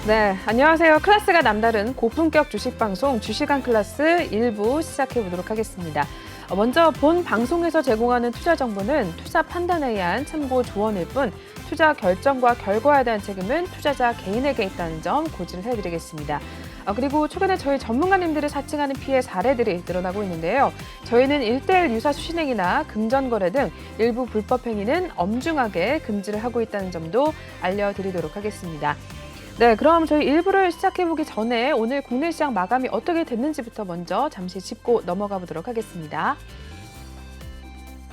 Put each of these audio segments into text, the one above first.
네, 안녕하세요. 클래스가 남다른 고품격 주식 방송 주식왕 클래스 1부 시작해 보도록 하겠습니다. 먼저 본 방송에서 제공하는 투자 정보는 투자 판단에 의한 참고 조언일 뿐 투자 결정과 결과에 대한 책임은 투자자 개인에게 있다는 점 고지를 해드리겠습니다. 그리고 최근에 저희 전문가님들을 사칭하는 피해 사례들이 늘어나고 있는데요. 저희는 1:1 유사 수신행위나 금전거래 등 일부 불법 행위는 엄중하게 금지를 하고 있다는 점도 알려드리도록 하겠습니다. 네, 그럼 저희 1부를 시작해보기 전에 오늘 국내 시장 마감이 어떻게 됐는지부터 먼저 잠시 짚고 넘어가 보도록 하겠습니다.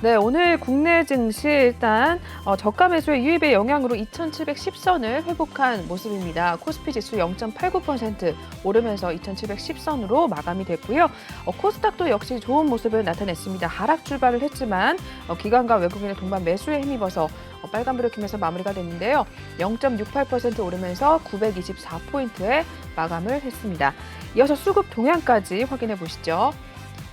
네, 오늘 국내 증시 일단 저가 매수의 유입의 영향으로 2,710선을 회복한 모습입니다. 코스피 지수 0.89% 오르면서 2,710선으로 마감이 됐고요. 코스닥도 역시 좋은 모습을 나타냈습니다. 하락 출발을 했지만 기관과 외국인의 동반 매수에 힘입어서 빨간불을 켜면서 마무리가 됐는데요. 0.68% 오르면서 924포인트에 마감을 했습니다. 이어서 수급 동향까지 확인해 보시죠.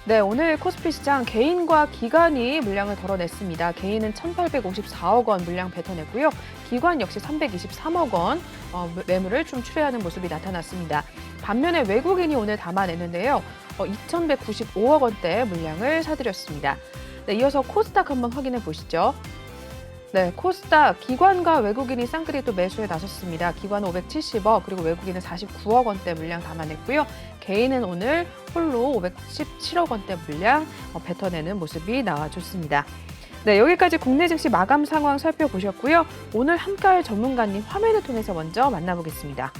네, 오늘 코스피 시장 개인과 기관이 물량을 덜어냈습니다. 개인은 1,854억 원 물량 뱉어냈고요. 기관 역시 323억 원 매물을 좀 출회하는 모습이 나타났습니다. 반면에 외국인이 오늘 담아냈는데요. 2,195억 원대 물량을 사들였습니다. 네, 이어서 코스닥 한번 확인해 보시죠. 네, 코스닥 기관과 외국인이 쌍끌이 또 매수에 나섰습니다. 기관은 570억 그리고 외국인은 49억 원대 물량 담아냈고요. 개인은 오늘 홀로 517억 원대 물량 뱉어내는 모습이 나와줬습니다. 네, 여기까지 국내 증시 마감 상황 살펴보셨고요. 오늘 함께할 전문가님 화면을 통해서 먼저 만나보겠습니다.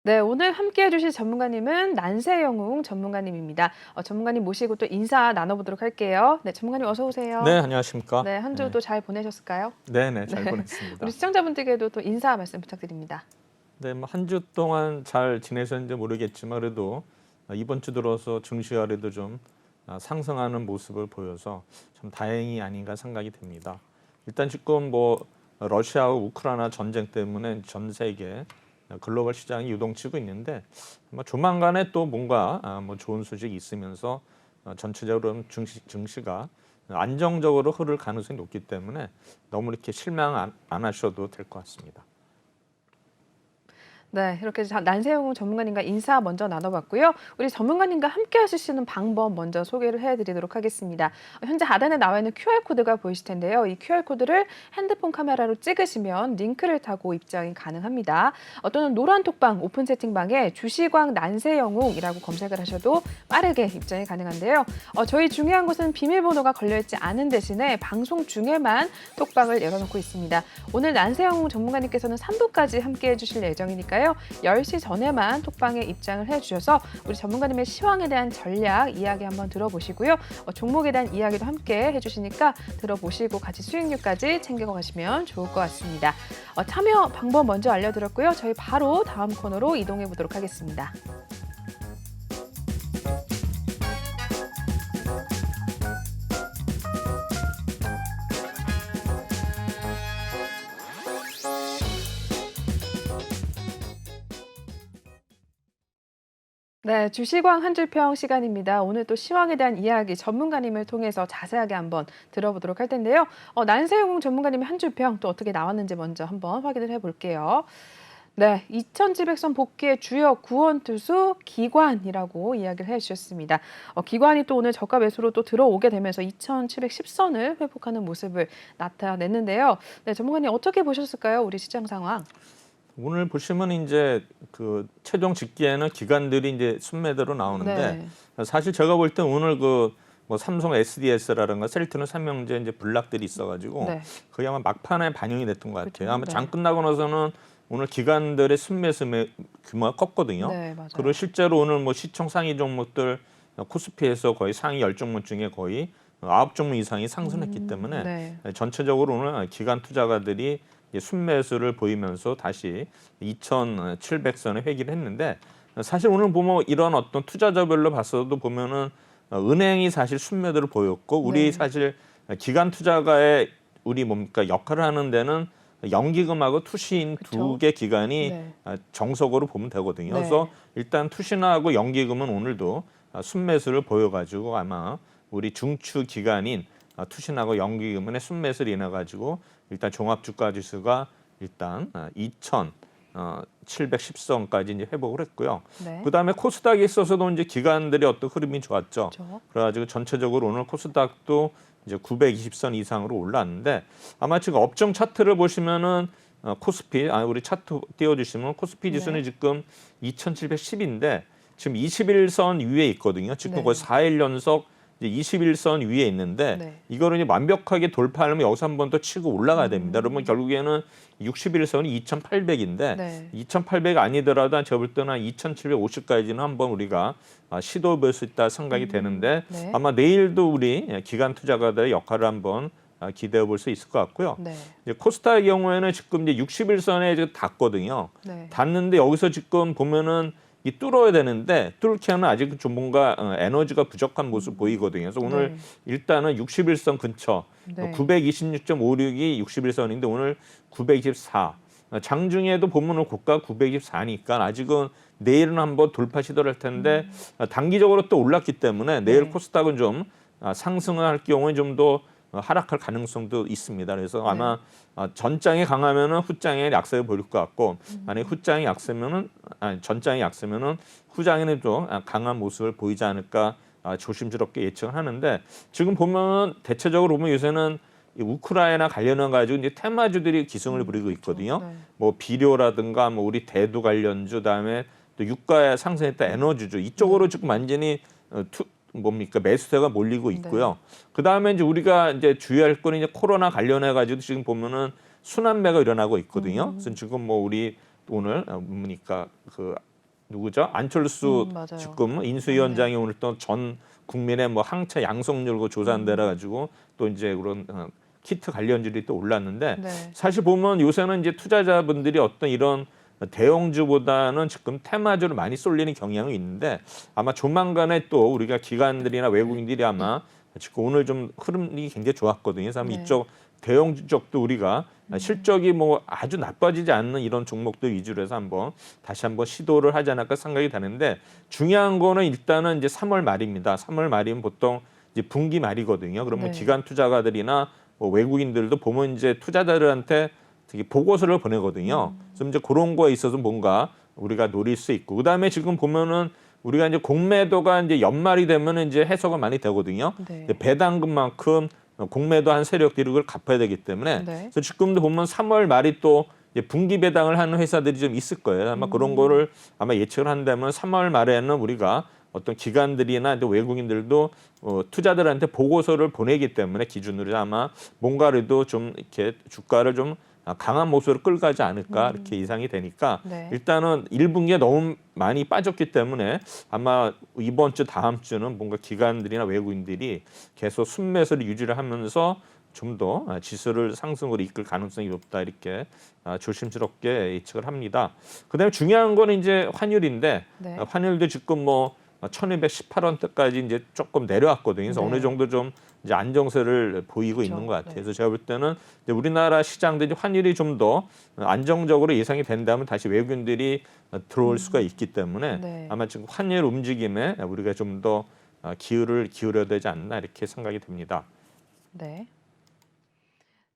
네, 오늘 함께해 주실 전문가님은 난세영웅 전문가님입니다. 전문가님 모시고 또 인사 나눠보도록 할게요. 네, 전문가님 어서 오세요. 네, 안녕하십니까? 네, 한 주도 잘 보내셨을까요? 네, 잘 네. 보냈습니다. 우리 시청자분들께도 또 인사 말씀 부탁드립니다. 네, 뭐 한 주 동안 잘 지내셨는지 모르겠지만 그래도 이번 주 들어서 증시가 그래도 좀 상승하는 모습을 보여서 참 다행이 아닌가 생각이 됩니다. 일단 지금 뭐 러시아와 우크라이나 전쟁 때문에 전 세계 글로벌 시장이 유동치고 있는데 아마 조만간에 또 뭔가 뭐 좋은 소식이 있으면서 전체적으로 증시가 안정적으로 흐를 가능성이 높기 때문에 너무 이렇게 실망 안 하셔도 될 것 같습니다. 네, 이렇게 난세용 전문가님과 인사 먼저 나눠봤고요. 우리 전문가님과 함께 하실 수 있는 방법 먼저 소개를 해드리도록 하겠습니다. 현재 하단에 나와 있는 QR코드가 보이실 텐데요. 이 QR코드를 핸드폰 카메라로 찍으시면 링크를 타고 입장이 가능합니다. 또는 노란 톡방 오픈 채팅방에 주식왕 난세영웅이라고 검색을 하셔도 빠르게 입장이 가능한데요. 저희 중요한 것은 비밀번호가 걸려있지 않은 대신에 방송 중에만 톡방을 열어놓고 있습니다. 오늘 난세영웅 전문가님께서는 3부까지 함께 해주실 예정이니까요. 10시 전에만 톡방에 입장을 해주셔서 우리 전문가님의 시황에 대한 전략 이야기 한번 들어보시고요. 종목에 대한 이야기도 함께 해주시니까 들어보시고 같이 수익률까지 챙겨가시면 좋을 것 같습니다. 참여 방법 먼저 알려드렸고요. 저희 바로 다음 코너로 이동해 보도록 하겠습니다. 네, 주식왕 한 줄평 시간입니다. 오늘 또 시황에 대한 이야기 전문가님을 통해서 자세하게 한번 들어보도록 할 텐데요. 난세용 전문가님의 한 줄평 또 어떻게 나왔는지 먼저 한번 확인을 해볼게요. 네, 2,700선 복귀의 주요 구원 투수 기관이라고 이야기를 해주셨습니다. 기관이 또 오늘 저가 매수로 또 들어오게 되면서 2,710선을 회복하는 모습을 나타냈는데요. 네, 전문가님 어떻게 보셨을까요? 우리 시장 상황. 오늘 보시면 이제 그 최종 집계에는 기관들이 이제 순매도로 나오는데 네. 사실 제가 볼 때 오늘 그 뭐 삼성 SDS라든가 셀트리온 삼명제 이제 불락들이 있어가지고 네. 거의 아마 막판에 반영이 됐던 것 같아요. 그렇죠. 아마 네. 장 끝나고 나서는 오늘 기관들의 순매수 규모가 컸거든요. 네, 맞아요. 그리고 실제로 오늘 뭐 시총 상위 종목들 코스피에서 거의 상위 10종목 중에 거의 9종목 이상이 상승했기 때문에 네. 전체적으로 오늘 기관 투자가들이 순매수를 보이면서 다시 2,700선에 회귀를 했는데 사실 오늘 보면 이런 어떤 투자자별로 봤어도 보면은 은행이 사실 순매도를 보였고 우리 네. 사실 기관 투자가의 우리 뭡니까 역할을 하는 데는 연기금하고 투신 그쵸? 두 개 기관이 네. 정석으로 보면 되거든요. 네. 그래서 일단 투신하고 연기금은 오늘도 순매수를 보여가지고 아마 우리 중추 기관인 투신하고 연기금의 순매수를 인해 가지고 일단 종합주가지수가 일단 2,710선까지 이제 회복을 했고요. 네. 그다음에 코스닥에 있어서도 이제 기관들의 어떤 흐름이 좋았죠. 그렇죠. 그래가지고 전체적으로 오늘 코스닥도 이제 920선 이상으로 올랐는데 아마 지금 업종 차트를 보시면은 코스피 우리 차트 띄워주시면 코스피 지수는 네. 지금 2,710인데 지금 21선 위에 있거든요. 지금 네. 거의 4일 연속 이제 21선 위에 있는데 네. 이거를 이제 완벽하게 돌파하려면 여기서 한 번 더 치고 올라가야 됩니다. 그러면 결국에는 61선이 2,800인데 네. 2,800 아니더라도 제가 볼 때는 2,750까지는 한번 우리가 시도해볼 수 있다 생각이 되는데 네. 아마 내일도 우리 기관 투자가들의 역할을 한번 기대해 볼 수 있을 것 같고요. 네. 이제 코스닥의 경우에는 지금 이제 61선에 지금 닿거든요. 네. 닿는데 여기서 지금 보면은 이 뚫어야 되는데 뚫기에는 아직 좀 뭔가 에너지가 부족한 모습 보이거든요. 그래서 오늘 네. 일단은 61선 근처 네. 926.56이 61선인데 오늘 924. 장중에도 보면 오늘 고가 924니까 아직은 내일은 한번 돌파 시도를 할 텐데 단기적으로 또 올랐기 때문에 내일 네. 코스닥은 좀 상승을 할 경우에 좀 더 하락할 가능성도 있습니다. 그래서 아마 전장이 강하면은 후장에 약세를 보일 것 같고 만약 후장이 약세면은 전장이 약세면은 후장에는 좀 강한 모습을 보이지 않을까 조심스럽게 예측을 하는데 지금 보면 대체적으로 보면 요새는 이 우크라이나 관련해 가지고 이제 테마주들이 기승을 부리고 있거든요. 네. 뭐 비료라든가 뭐 우리 대두 관련주 그다음에 또 유가에 상승했다 에너지주 이쪽으로 지금 완전히 뭡니까 매수세가 몰리고 있고요. 그다음에 이제 우리가 이제 주의할 거는 이제 코로나 관련해 가지고 지금 보면은 순환매가 일어나고 있거든요. 그래서 지금 뭐 우리 오늘 뭡니까 그 누구죠? 안철수 맞아요. 지금 인수위원장이 오늘 또 전 국민의 뭐 항체 양성률고 조사한다라 가지고 또 이제 그런 키트 관련주들이 또 올랐는데 네. 사실 보면 요새는 이제 투자자분들이 어떤 이런 대형주보다는 지금 테마주를 많이 쏠리는 경향이 있는데 아마 조만간에 또 우리가 기관들이나 외국인들이 아마 지금 오늘 좀 흐름이 굉장히 좋았거든요. 그래서 아마 네. 이쪽 대형주 쪽도 우리가 실적이 뭐 아주 나빠지지 않는 이런 종목들 위주로 해서 다시 한번 시도를 하지 않을까 생각이 되는데 중요한 거는 일단은 이제 3월 말입니다. 3월 말이면 보통 이제 분기 말이거든요. 그러면 네. 기관 투자가들이나 뭐 외국인들도 보면 이제 투자자들한테 되게 보고서를 보내거든요. 그래서 이제 그런 거에 있어서 뭔가 우리가 노릴 수 있고 그다음에 지금 보면은 우리가 이제 공매도가 이제 연말이 되면 이제 해소가 많이 되거든요. 네. 배당금만큼 공매도한 세력들이 그걸 갚아야 되기 때문에 네. 그래서 지금도 보면 3월 말이 또 이제 분기 배당을 하는 회사들이 좀 있을 거예요. 아마 그런 거를 아마 예측을 한다면 3월 말에는 우리가 어떤 기관들이나 또 외국인들도 투자들한테 보고서를 보내기 때문에 기준으로 아마 뭔가라도 좀 이렇게 주가를 좀 강한 모습으로 끌가지 않을까 이렇게 예상이 되니까 네. 일단은 1분기에 너무 많이 빠졌기 때문에 아마 이번 주 다음 주는 뭔가 기관들이나 외국인들이 계속 순매수를 유지를 하면서 좀 더 지수를 상승으로 이끌 가능성이 높다 이렇게 조심스럽게 예측을 합니다. 그다음에 중요한 거는 이제 환율인데 네. 환율도 지금 뭐 1,218원대까지 이제 조금 내려왔거든요. 그래서 네. 어느 정도 좀 이제 안정세를 보이고 그렇죠. 있는 것 같아요. 네. 그래서 제가 볼 때는 이제 우리나라 시장들이 환율이 좀 더 안정적으로 예상이 된다면 다시 외국인들이 들어올 수가 있기 때문에 네. 아마 지금 환율 움직임에 우리가 좀 더 기울여야 되지 않나 이렇게 생각이 듭니다. 네.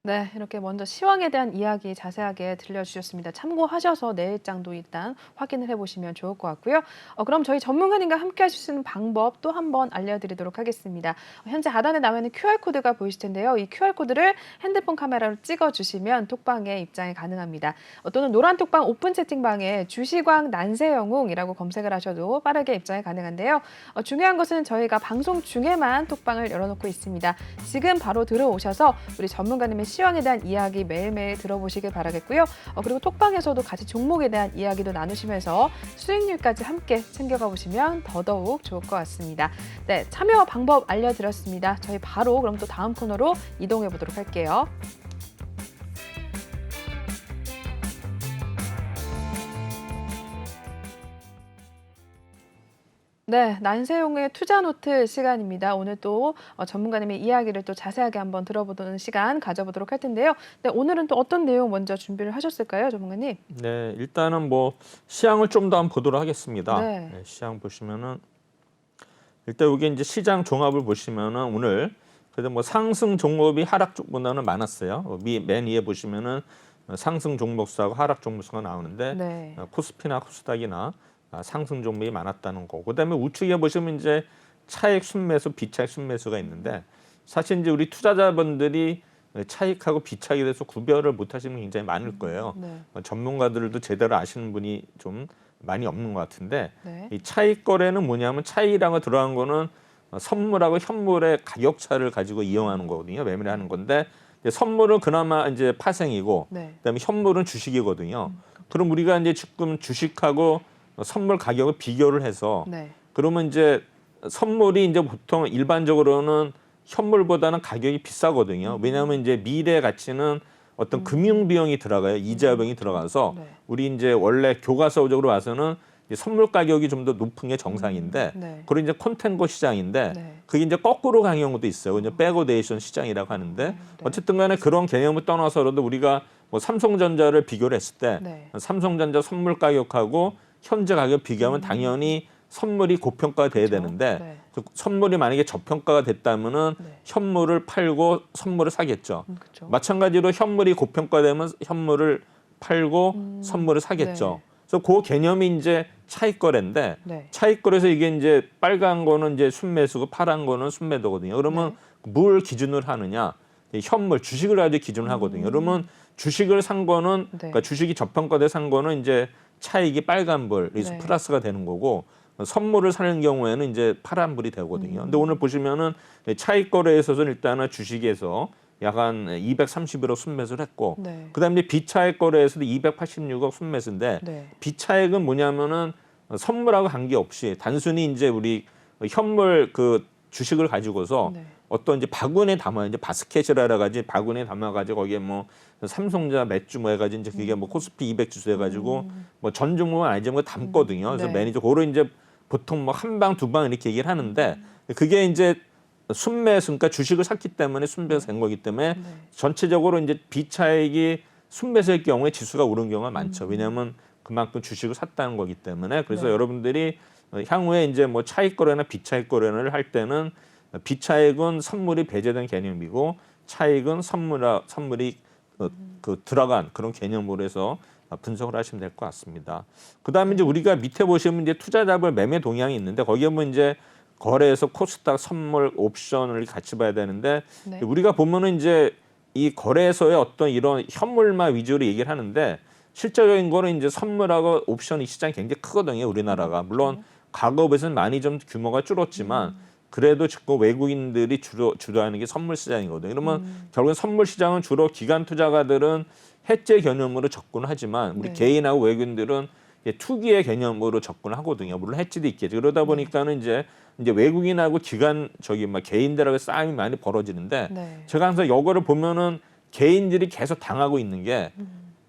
네, 이렇게 먼저 시황에 대한 이야기 자세하게 들려주셨습니다. 참고하셔서 내일장도 일단 확인을 해보시면 좋을 것 같고요. 그럼 저희 전문가님과 함께 하실 수 있는 방법 또 한번 알려드리도록 하겠습니다. 현재 하단에 나와 있는 QR코드가 보이실 텐데요. 이 QR코드를 핸드폰 카메라로 찍어주시면 톡방에 입장이 가능합니다. 또는 노란 톡방 오픈 채팅방에 주시광 난세영웅이라고 검색을 하셔도 빠르게 입장이 가능한데요. 중요한 것은 저희가 방송 중에만 톡방을 열어놓고 있습니다. 지금 바로 들어오셔서 우리 전문가님의 시황에 대한 이야기 매일매일 들어보시길 바라겠고요. 그리고 톡방에서도 같이 종목에 대한 이야기도 나누시면서 수익률까지 함께 챙겨가 보시면 더더욱 좋을 것 같습니다. 네, 참여 방법 알려드렸습니다. 저희 바로 그럼 또 다음 코너로 이동해 보도록 할게요. 네, 난세용의 투자 노트 시간입니다. 오늘 또 전문가님의 이야기를 또 자세하게 한번 들어보는 시간 가져보도록 할 텐데요. 네, 오늘은 또 어떤 내용 먼저 준비를 하셨을까요, 전문가님? 네, 일단은 뭐 시황을 좀 더 한번 보도록 하겠습니다. 네. 네, 시황 보시면은 일단 여기 이제 시장 종합을 보시면은 오늘 그래도 뭐 상승 종목이 하락 쪽보다는 많았어요. 맨 위에 보시면은 상승 종목수하고 하락 종목수가 나오는데 네. 코스피나 코스닥이나 상승 종목이 많았다는 거. 그다음에 우측에 보시면 이제 차익 순매수, 비차익 순매수가 있는데 사실 이제 우리 투자자분들이 차익하고 비차익에 대해서 구별을 못 하시는 분 굉장히 많을 거예요. 네. 전문가들도 제대로 아시는 분이 좀 많이 없는 것 같은데 네. 이 차익 거래는 뭐냐면 차익이라고 들어간 거는 선물하고 현물의 가격 차를 가지고 이용하는 거거든요. 매매를 하는 건데 선물은 그나마 이제 파생이고 네. 그다음에 현물은 주식이거든요. 그럼 우리가 이제 지금 주식하고 선물 가격을 비교를 해서 네. 그러면 이제 선물이 이제 보통 일반적으로는 현물보다는 가격이 비싸거든요. 왜냐하면 이제 미래 가치는 어떤 금융 비용이 들어가요. 이자 비용이 들어가서 네. 우리 이제 원래 교과서적으로 봐서는 이제 선물 가격이 좀 더 높은 게 정상인데 네. 그리고 이제 콘텐고 시장인데 네. 그게 이제 거꾸로 간 경우도 있어요. 이제 백오데이션 시장이라고 하는데 어쨌든 간에 그런 개념을 떠나서라도 우리가 뭐 삼성전자를 비교를 했을 때 네. 삼성전자 선물 가격하고 현재 가격 비교하면 당연히 선물이 고평가가 돼야 그렇죠. 되는데 네. 그 선물이 만약에 저평가가 됐다면은 네. 현물을 팔고 선물을 사겠죠. 그렇죠. 마찬가지로 현물이 고평가되면 현물을 팔고 선물을 사겠죠. 네. 그래서 그 개념이 이제 차익 거래인데 네. 차익 거래에서 이게 이제 빨간 거는 이제 순매수고 파란 거는 순매도거든요. 그러면 뭘 기준으로 하느냐? 현물 주식을 가지고 기준을 하거든요. 그러면 주식을 산 거는 네. 그러니까 주식이 저평가돼 산 거는 이제 차익이 빨간불, 그래서 네. 플러스가 되는 거고 선물을 사는 경우에는 이제 파란불이 되거든요. 근데 오늘 보시면은 차익 거래에 있어서는 일단은 주식에서 약 한 231억 순매수를 했고 네. 그다음에 비차익 거래에서도 286억 순매수인데 네. 비차익은 뭐냐면은 선물하고 관계없이 단순히 이제 우리 현물 그 주식을 가지고서 네. 어떤 이제 바구니에 담아 이제 바스켓이라 가지 바구니에 담아 가지고 거기에 뭐 삼성전자 맥주 뭐 해가지고 이제 그게 뭐 코스피 200 지수 해가지고 뭐 전 종목은 아니지만 그거 담거든요. 그래서 네. 매니저 그거를 이제 보통 뭐 한 방 두 방 이렇게 얘기를 하는데 그게 이제 순매수 그러니까 주식을 샀기 때문에 순매수 된 거기 때문에 네. 전체적으로 이제 비차익이 순매수의 경우에 지수가 오른 경우가 많죠. 왜냐하면 그만큼 주식을 샀다는 거기 때문에 그래서 네. 여러분들이 향후에 이제 뭐 차익 거래나 비차익 거래를 할 때는 비차익은 선물이 배제된 개념이고 차익은 선물이 그 들어간 그런 개념으로 해서 분석을 하시면 될 것 같습니다. 그다음에 이제 우리가 밑에 보시면 이제 투자자별 매매 동향이 있는데 거기에 보면 이제 거래에서 코스닥 선물 옵션을 같이 봐야 되는데 네. 우리가 보면은 이제 이 거래소의 어떤 이런 현물만 위주로 얘기를 하는데 실제적인 거는 이제 선물하고 옵션 이 시장이 굉장히 크거든요. 우리나라가 물론 과거에 비해서는 많이 좀 규모가 줄었지만 그래도 지금 외국인들이 주도하는 게 선물 시장이거든요. 그러면 결국은 선물 시장은 주로 기관 투자가들은 해제 개념으로 접근하지만 우리 네. 개인하고 외국인들은 투기의 개념으로 접근하거든요. 물론 해지도 있겠죠. 그러다 보니까는 이제 외국인하고 기관 막 개인들하고 싸움이 많이 벌어지는데 네. 제가 항상 이거를 보면은 개인들이 계속 당하고 있는 게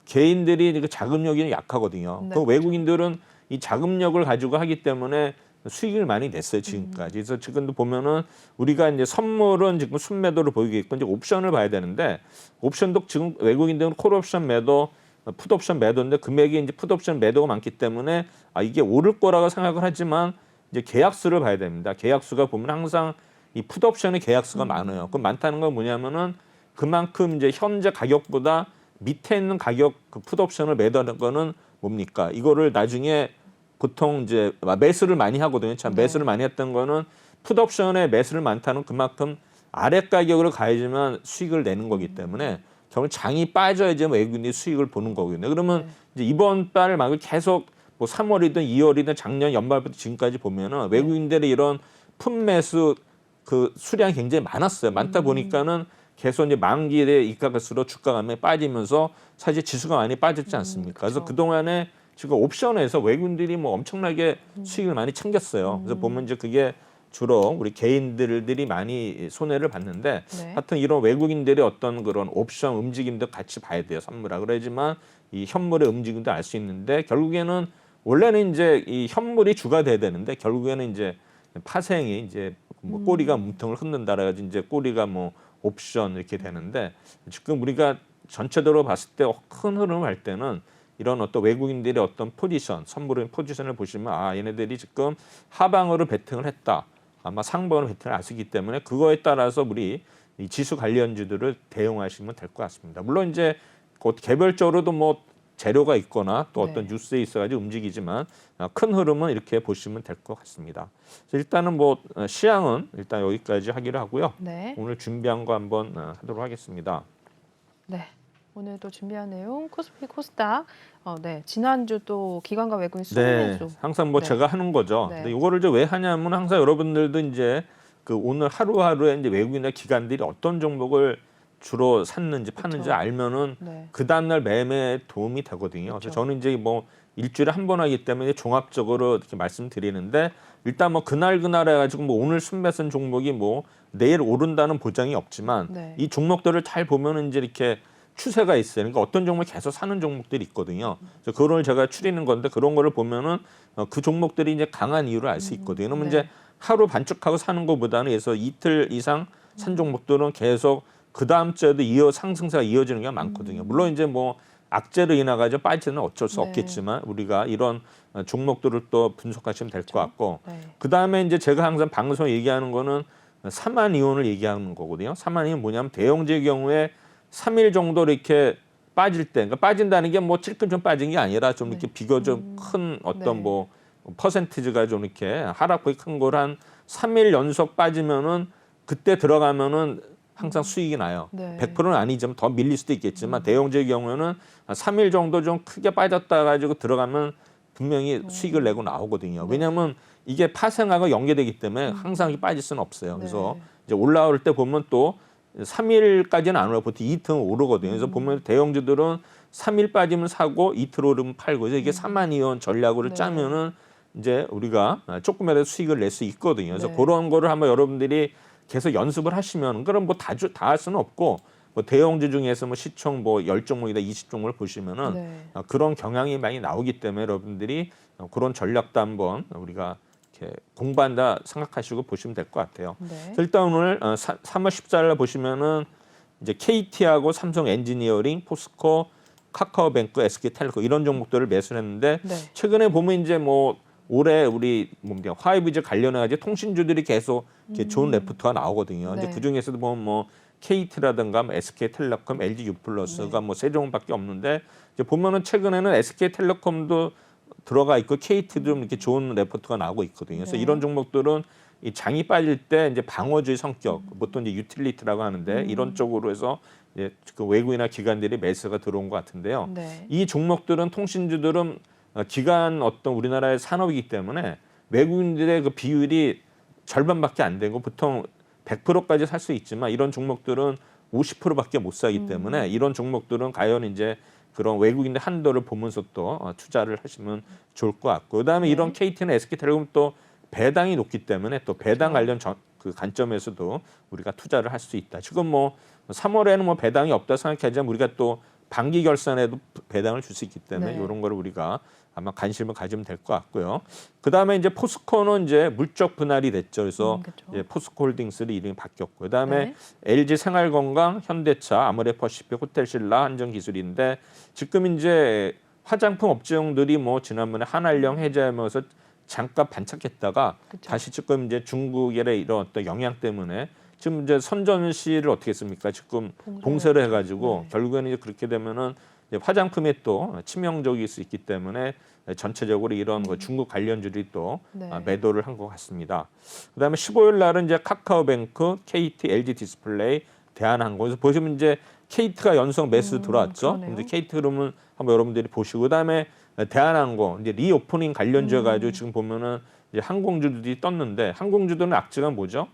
개인들이 그 자금력이 약하거든요. 네, 그 외국인들은 이 자금력을 가지고 하기 때문에 수익을 많이 냈어요 지금까지. 그래서 지금도 보면은 우리가 이제 선물은 지금 순매도를 보이고 있고 이제 옵션을 봐야 되는데 옵션도 지금 외국인들은 콜옵션 매도, 풋옵션 매도인데 금액이 이제 풋옵션 매도가 많기 때문에 이게 오를 거라고 생각을 하지만 이제 계약수를 봐야 됩니다. 계약수가 보면 항상 이 풋옵션의 계약수가 많아요. 그럼 많다는 건 뭐냐면은 그만큼 이제 현재 가격보다 밑에 있는 가격 그 풋옵션을 매도하는 거는 뭡니까? 이거를 나중에 보통 이제 매수를 많이 하거든요. 참 네. 매수를 많이 했던 거는 풋옵션에 매수를 많다는 그만큼 아래 가격으로 가야지만 수익을 내는 거기 때문에 결국 장이 빠져야지 외국인이 수익을 보는 거거든요. 그러면 네. 이제 이번 달 말고 계속 뭐 3월이든 2월이든 작년 연말부터 지금까지 보면은 외국인들의 이런 풋매수 그 수량이 굉장히 많았어요. 많다 보니까는 계속 이제 만기에 입각할수록 주가가 많이 빠지면서 사실 지수가 많이 빠졌지 않습니까? 그래서 그렇죠. 그동안에 지금 옵션에서 외국인들이 뭐 엄청나게 수익을 많이 챙겼어요. 그래서 보면 이제 그게 주로 우리 개인들이 많이 손해를 봤는데 네. 하여튼 이런 외국인들의 어떤 그런 옵션 움직임도 같이 봐야 돼요. 선물아. 그래야지만 이 현물의 움직임도 알 수 있는데 결국에는 원래는 이제 이 현물이 주가 돼야 되는데 결국에는 이제 파생이 이제 뭐 꼬리가 몸통을 흔든다라 가지고 이제 꼬리가 뭐 옵션 이렇게 되는데 지금 우리가 전체적으로 봤을 때 큰 흐름을 할 때는 이런 어떤 외국인들의 어떤 포지션, 선물의 포지션을 보시면 아 얘네들이 지금 하방으로 베팅을 했다. 아마 상방으로 베팅을 안 쓰기 때문에 그거에 따라서 우리 이 지수 관련주들을 대응하시면 될 것 같습니다. 물론 이제 그 개별적으로도 뭐 재료가 있거나 또 어떤 네. 뉴스에 있어가지고 움직이지만 큰 흐름은 이렇게 보시면 될 것 같습니다. 그래서 일단은 뭐 시향은 일단 여기까지 하기로 하고요. 네. 오늘 준비한 거 한번 하도록 하겠습니다. 네. 오늘 또 준비한 내용 코스피 코스닥. 네. 지난주 또 기관과 외국인 네, 순매수. 항상 뭐 네. 제가 하는 거죠. 네. 근데 이거를 이제 왜 하냐면 항상 여러분들도 이제 그 오늘 하루하루에 이제 외국인의 기관들이 어떤 종목을 주로 샀는지 파는지 그쵸. 알면은 네. 그 다음날 매매에 도움이 되거든요. 그쵸. 그래서 저는 이제 뭐 일주일에 한 번 하기 때문에 종합적으로 이렇게 말씀드리는데 일단 뭐 그날 해가지고 뭐 오늘 순매수한 종목이 뭐 내일 오른다는 보장이 없지만 네. 이 종목들을 잘 보면은 이제 이렇게 추세가 있어요. 그러니까 어떤 종목이 계속 사는 종목들이 있거든요. 그래서 그걸 제가 추리는 건데 그런 거를 보면은 그 종목들이 이제 강한 이유를 알 수 있거든요. 그러면 네. 이제 하루 반쪽하고 사는 것보다는 그래서 이틀 이상 산 종목들은 계속 그 다음 주에도 상승세가 이어지는 게 많거든요. 물론 이제 뭐 악재로 인해 가지고 빠지는 어쩔 수 네. 없겠지만 우리가 이런 종목들을 또 분석하시면 될 것 같고 네. 그 다음에 이제 제가 항상 방송에 얘기하는 거는 3만 이온을 얘기하는 거거든요. 3만 이온 뭐냐면 대형주의 경우에 3일 정도 이렇게 빠질 때, 그러니까 빠진다는 게 뭐 찔끔 좀 빠진 게 아니라 좀 이렇게 비교적 큰 어떤 네. 뭐 퍼센티지가 좀 이렇게 하락폭이 큰 걸 한 3일 연속 빠지면은 그때 들어가면은 항상 수익이 나요. 네. 100%는 아니지만 더 밀릴 수도 있겠지만 대형주의 경우에는 3일 정도 좀 크게 빠졌다 가지고 들어가면 분명히 수익을 내고 나오거든요. 왜냐하면 이게 파생하고 연계되기 때문에 항상 이렇게 빠질 수는 없어요. 그래서 네. 이제 올라올 때 보면 또 3일까지는 안 오르고 보통 이틀 오르거든요. 그래서 보면 대형주들은 3일 빠지면 사고 이틀 오르면 팔고 그래서 이게 3만 이원 전략으로 네. 짜면은 이제 우리가 조금이라도 수익을 낼 수 있거든요. 그래서 네. 그런 거를 한번 여러분들이 계속 연습을 하시면 그럼 뭐 다 할 수는 없고 뭐 대형주 중에서 뭐 시총 뭐 10종목이다 20종목을 보시면은 네. 그런 경향이 많이 나오기 때문에 여러분들이 그런 전략도 한번 우리가 이렇게 공부한다 생각하시고 보시면 될 것 같아요. 네. 그래서 일단 오늘 3월 14일 보시면은 이제 KT하고 삼성 엔지니어링, 포스코, 카카오뱅크, SK텔레콤 이런 종목들을 매수를 했는데 네. 최근에 보면 이제 뭐 올해 우리 뭡니까 화이브즈 관련해 가지고 통신주들이 계속 이렇게 좋은 레포트가 나오거든요. 네. 이제 그 중에서도 보면 뭐 KT라든가 뭐 SK텔레콤, LG U+가 뭐 세 종밖에 없는데 이제 보면은 최근에는 SK텔레콤도 들어가 있고 KT도 좀 이렇게 좋은 레포트가 나오고 있거든요. 그래서 네. 이런 종목들은 이 장이 빠질 때 이제 방어주의 성격, 보통 이제 유틸리티라고 하는데 이런 쪽으로 해서 이제 그 외국이나 기관들이 매수가 들어온 것 같은데요. 네. 이 종목들은 통신주들은 기관 어떤 우리나라의 산업이기 때문에 외국인들의 그 비율이 절반밖에 안 되고 보통 100%까지 살 수 있지만 이런 종목들은 50%밖에 못 사기 때문에 이런 종목들은 과연 이제 그런 외국인의 한도를 보면서 또 투자를 하시면 좋을 것 같고 그다음에 네. 이런 KT나 SK텔레콤 또 배당이 높기 때문에 또 배당 관련 그 관점에서도 우리가 투자를 할 수 있다. 지금 뭐 3월에는 뭐 배당이 없다 생각하지만 우리가 또 반기 결산에도 배당을 줄 수 있기 때문에 네. 이런 거를 우리가 아마 관심을 가지면 될 것 같고요. 그다음에 이제 포스코는 이제 물적 분할이 됐죠. 그래서 그쵸. 이제 포스코홀딩스로 이름이 바뀌었고 그다음에 네. LG 생활건강, 현대차, 아모레퍼시픽, 호텔신라, 한전기술인데 지금 이제 화장품 업종들이 뭐 지난번에 한알령 해제하면서 잠깐 반짝했다가 그쵸. 다시 지금 이제 중국의 이런 어떤 영향 때문에 지금 이제 선전시를 어떻게 했습니까? 지금 봉쇄를 해가지고 결국에는 이제 그렇게 되면은 이제 화장품에 또 치명적일 수 있기 때문에 전체적으로 이런 거 중국 관련주들이 또 매도를 한 것 같습니다. 그다음에 15일 날은 이제 카카오뱅크, KT, LG 디스플레이, 대한항공에서 보시면 이제 KT가 연속 매수 들어왔죠. 근데 KT 흐름은 한번 여러분들이 보시고 그다음에 대한항공 이제 리오프닝 관련주여 가지고 지금 보면은 이제 항공주들이 떴는데 항공주들은 악재가 뭐죠?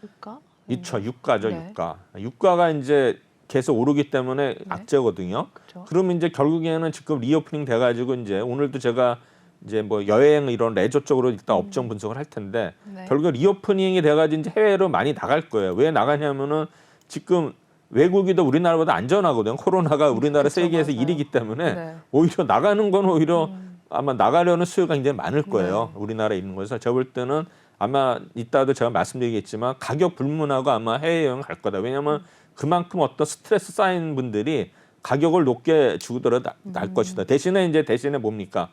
유가? 있죠. 유가죠. 네. 유가. 유가가 이제 계속 오르기 때문에 악재거든요. 그렇죠. 그러면 이제 결국에는 지금 리오프닝 돼가지고 이제 오늘도 제가 이제 뭐 여행 이런 레저 쪽으로 일단 업종 분석을 할 텐데 결국 리오프닝이 돼가지고 이제 해외로 많이 나갈 거예요. 왜 나가냐면은 지금 외국이 더 우리나라보다 안전하거든요. 코로나가 우리나라 그쵸, 세계에서 맞아요. 1위기 때문에 네. 오히려 나가는 건 오히려 아마 나가려는 수요가 굉장히 많을 거예요. 우리나라에 있는 거에서 제가 볼 때는 아마 이따도 제가 말씀드리겠지만 가격 불문하고 아마 해외여행 갈 거다. 왜냐하면 그만큼 어떤 스트레스 쌓인 분들이 가격을 높게 주더라도 날 것이다. 대신에 뭡니까?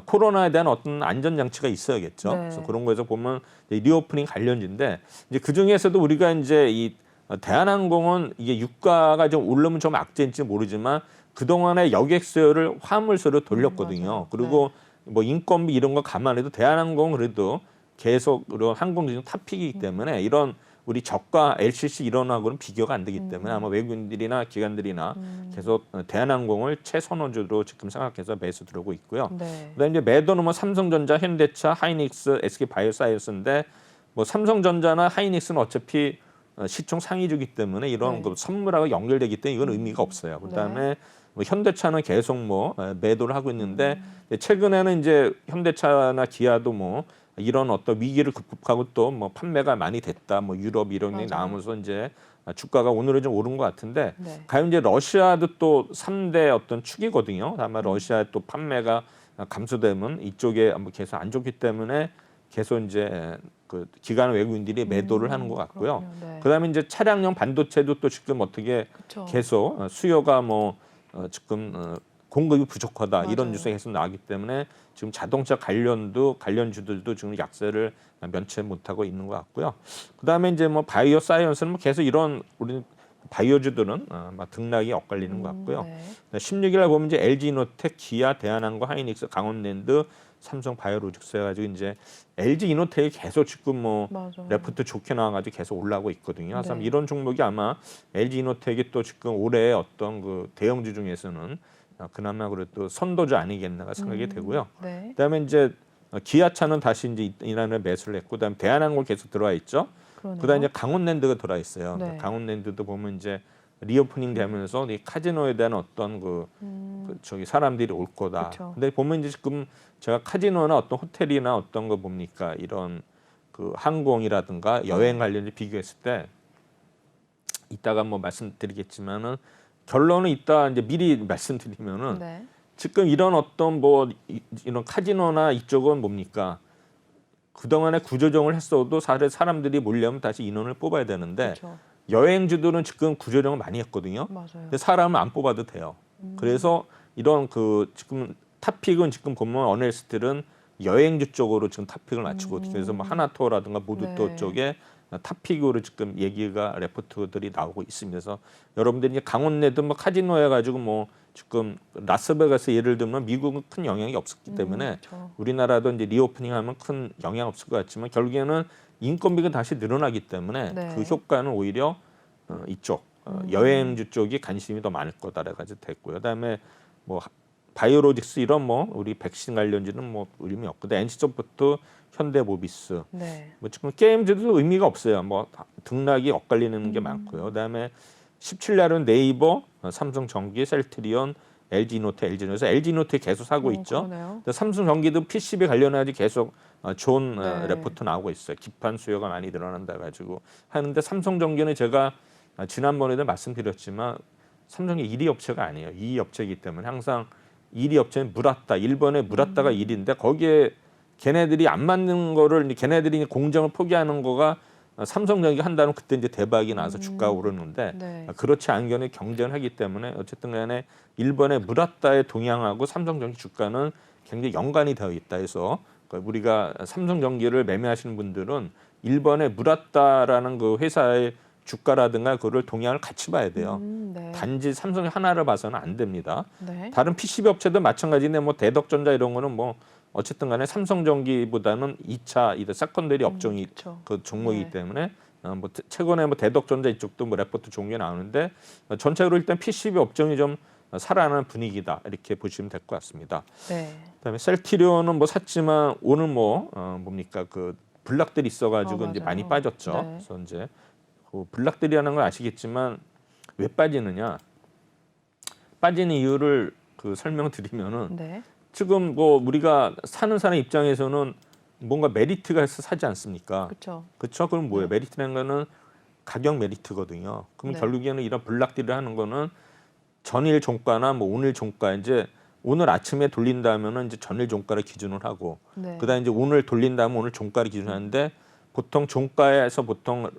코로나에 대한 어떤 안전 장치가 있어야겠죠. 그래서 그런 거에서 보면 리오프닝 관련주인데 이제 그 중에서도 우리가 이제 이 대한항공은 이게 유가가 좀 오르면 좀 악재인지 모르지만 그 동안에 여객 수요를 화물수로 돌렸거든요. 그리고 뭐 인건비 이런 거 감안해도 대한항공은 그래도 계속으로 항공주 중 탑픽이기 때문에 이런 우리 저가 LCC 이런하고는 비교가 안 되기 때문에 아마 외국인들이나 기관들이나 계속 대한항공을 최선호주로 지금 생각해서 매수 들어오고 있고요. 그다음에 이제 매도는 뭐 삼성전자, 현대차, 하이닉스, SK바이오사이언스인데 뭐 삼성전자나 하이닉스는 어차피 시총 상위주기 때문에 이런 그 선물하고 연결되기 때문에 이건 의미가 없어요. 그다음에 뭐 현대차는 계속 뭐 매도를 하고 있는데 최근에는 이제 현대차나 기아도 뭐 이런 어떤 위기를 극복하고 또 뭐 판매가 많이 됐다. 뭐 유럽 이런 게 나오면서 이제 주가가 오늘은 좀 오른 것 같은데 과연 이제 러시아도 또 3대 어떤 축이거든요. 아마 러시아의 또 판매가 감소되면 이쪽에 한번 계속 안 좋기 때문에 계속 이제 그 기관 외국인들이 매도를 하는 것 같고요. 그다음에 이제 차량용 반도체도 또 지금 어떻게 계속 수요가 뭐 지금 공급이 부족하다 이런 뉴스가 계속 나오기 때문에 지금 자동차 관련주들도 지금 약세를 면치 못하고 있는 것 같고요. 그다음에 이제 뭐 바이오 사이언스는 뭐 계속 이런 우리 바이오주들은 막 등락이 엇갈리는 것 같고요. 16일 날 보면 이제 LG이노텍, 기아, 대한항공, 하이닉스, 강원랜드, 삼성 바이오로직스 해가지고 이제 LG 이노텍이 계속 지금 뭐 레포트 좋게 나와가지고 계속 올라오고 있거든요. 그래서 이런 종목이 아마 LG 이노텍이 또 지금 올해 어떤 그 대형주 중에서는 그나마 그래도 선도주 아니겠나 생각이 되고요. 그다음에 이제 기아차는 다시 이제 이날에 매수를 했고, 그다음에 대한항공 계속 들어와 있죠. 그다음에 이제 강원랜드가 들어와 있어요. 강원랜드도 보면 이제 리오프닝 되면서 이 카지노에 대한 어떤 그 저기 사람들이 올 거다. 근데 보면 이제 지금 제가 카지노나 어떤 호텔이나 어떤 거 봅니까 이런 그 항공이라든가 여행 관련주 비교했을 때 이따가 뭐 말씀드리겠지만은 결론은 이따 이제 미리 말씀드리면은 지금 이런 어떤 뭐 이런 카지노나 이쪽은 뭡니까 그동안에 구조조정을 했어도 사람들이 몰려면 다시 인원을 뽑아야 되는데 여행주들은 지금 구조조정을 많이 했거든요. 근데 사람을 안 뽑아도 돼요. 그래서 이런 그 지금 탑픽은 지금 보면 어넬스틸은 여행주 쪽으로 지금 탑픽을 맞추고 그래서 뭐 하나투어라든가 모두투어 쪽에 탑픽으로 지금 얘기가 레포트들이 나오고 있습니다. 그래서 여러분들이 이제 강원랜드 뭐 카지노 해가지고 뭐 지금 라스베가스 예를 들면 미국은 큰 영향이 없었기 때문에 우리나라도 이제 리오프닝하면 큰 영향 없을 것 같지만 결국에는 인건비가 다시 늘어나기 때문에 그 효과는 오히려 이쪽 여행주 쪽이 관심이 더 많을 거다라가지고 됐고요. 그다음에 뭐 바이오로직스 이런 뭐 우리 백신 관련주는 뭐 의미 없고, NC소프트, 현대모비스, 뭐 지금 게임즈도 의미가 없어요. 뭐 등락이 엇갈리는 게 많고요. 그다음에 17날은 네이버, 삼성전기, 셀트리온, LG이노텍, LG전자, LG이노텍 계속 사고 있죠. 삼성전기도 PCB 관련해서 계속 좋은 레포트 나오고 있어요. 기판 수요가 많이 늘어난다 가지고 하는데 삼성전기는 제가 지난번에도 말씀드렸지만 삼성이 1위 업체가 아니에요. 2위 업체이기 때문에 항상 1위 업체는 무라타, 일본의 무라타가 1위인데 거기에 걔네들이 안 맞는 거를 걔네들이 공정을 포기하는 거가 삼성전기가 한다면 그때 이제 대박이 나서 주가가 오르는데 그렇지 않은 경우에 경쟁을 하기 때문에 어쨌든 간에 일본의 무라타의 동향하고 삼성전기 주가는 굉장히 연관이 되어 있다 해서 우리가 삼성전기를 매매하시는 분들은 1번에 무라타라는 그 회사의 주가라든가 그거를 동향을 같이 봐야 돼요. 네. 단지 삼성 하나를 봐서는 안 됩니다. 네. 다른 PCB 업체도 마찬가지인데 뭐 대덕전자 이런 거는 뭐 어쨌든 간에 삼성전기보다는 2차 이제 세컨더리 업종이 그렇죠. 그 종목이기 네. 때문에 뭐 최근에 뭐 대덕전자 이쪽도 뭐 레포트 종류가 나오는데 전체적으로 일단 PCB 업종이 좀 살아나는 분위기다 이렇게 보시면 될 것 같습니다. 네. 그다음에 셀티리온은 뭐 샀지만 오늘 뭐 뭡니까 그 블락들이 있어가지고 이제 맞아요. 많이 빠졌죠. 네. 그래서 이제 그 블락들이라는 걸 아시겠지만 왜 빠지느냐? 빠지는 이유를 그 설명드리면은 네. 지금 뭐 우리가 사는 사람 입장에서는 뭔가 메리트가 있어 사지 않습니까? 그렇죠. 그렇죠? 그럼 뭐예요? 네. 메리트라는 거는 가격 메리트거든요. 그럼 네. 결국에는 이런 블락딜을 하는 거는 전일 종가나 뭐 오늘 종가 이제 오늘 아침에 돌린다면은 이제 전일 종가를 기준으로 하고 네. 그다음에 이제 오늘 돌린다면 오늘 종가를 기준으로 하는데 보통 종가에서 보통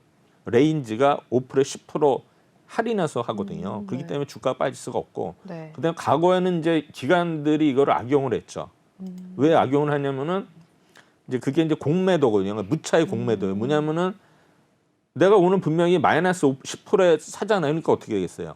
레인지가 5%에 10% 할인해서 하거든요. 그렇기 네. 때문에 주가가 빠질 수가 없고 네. 그다음에 과거에는 이제 기관들이 이거를 악용을 했죠. 왜 악용을 하냐면은 이제 그게 이제 공매도거든요. 그러니까 무차의 공매도예요. 뭐냐면은 내가 오늘 분명히 마이너스 10%에 사잖아요. 그러니까 어떻게 되겠어요?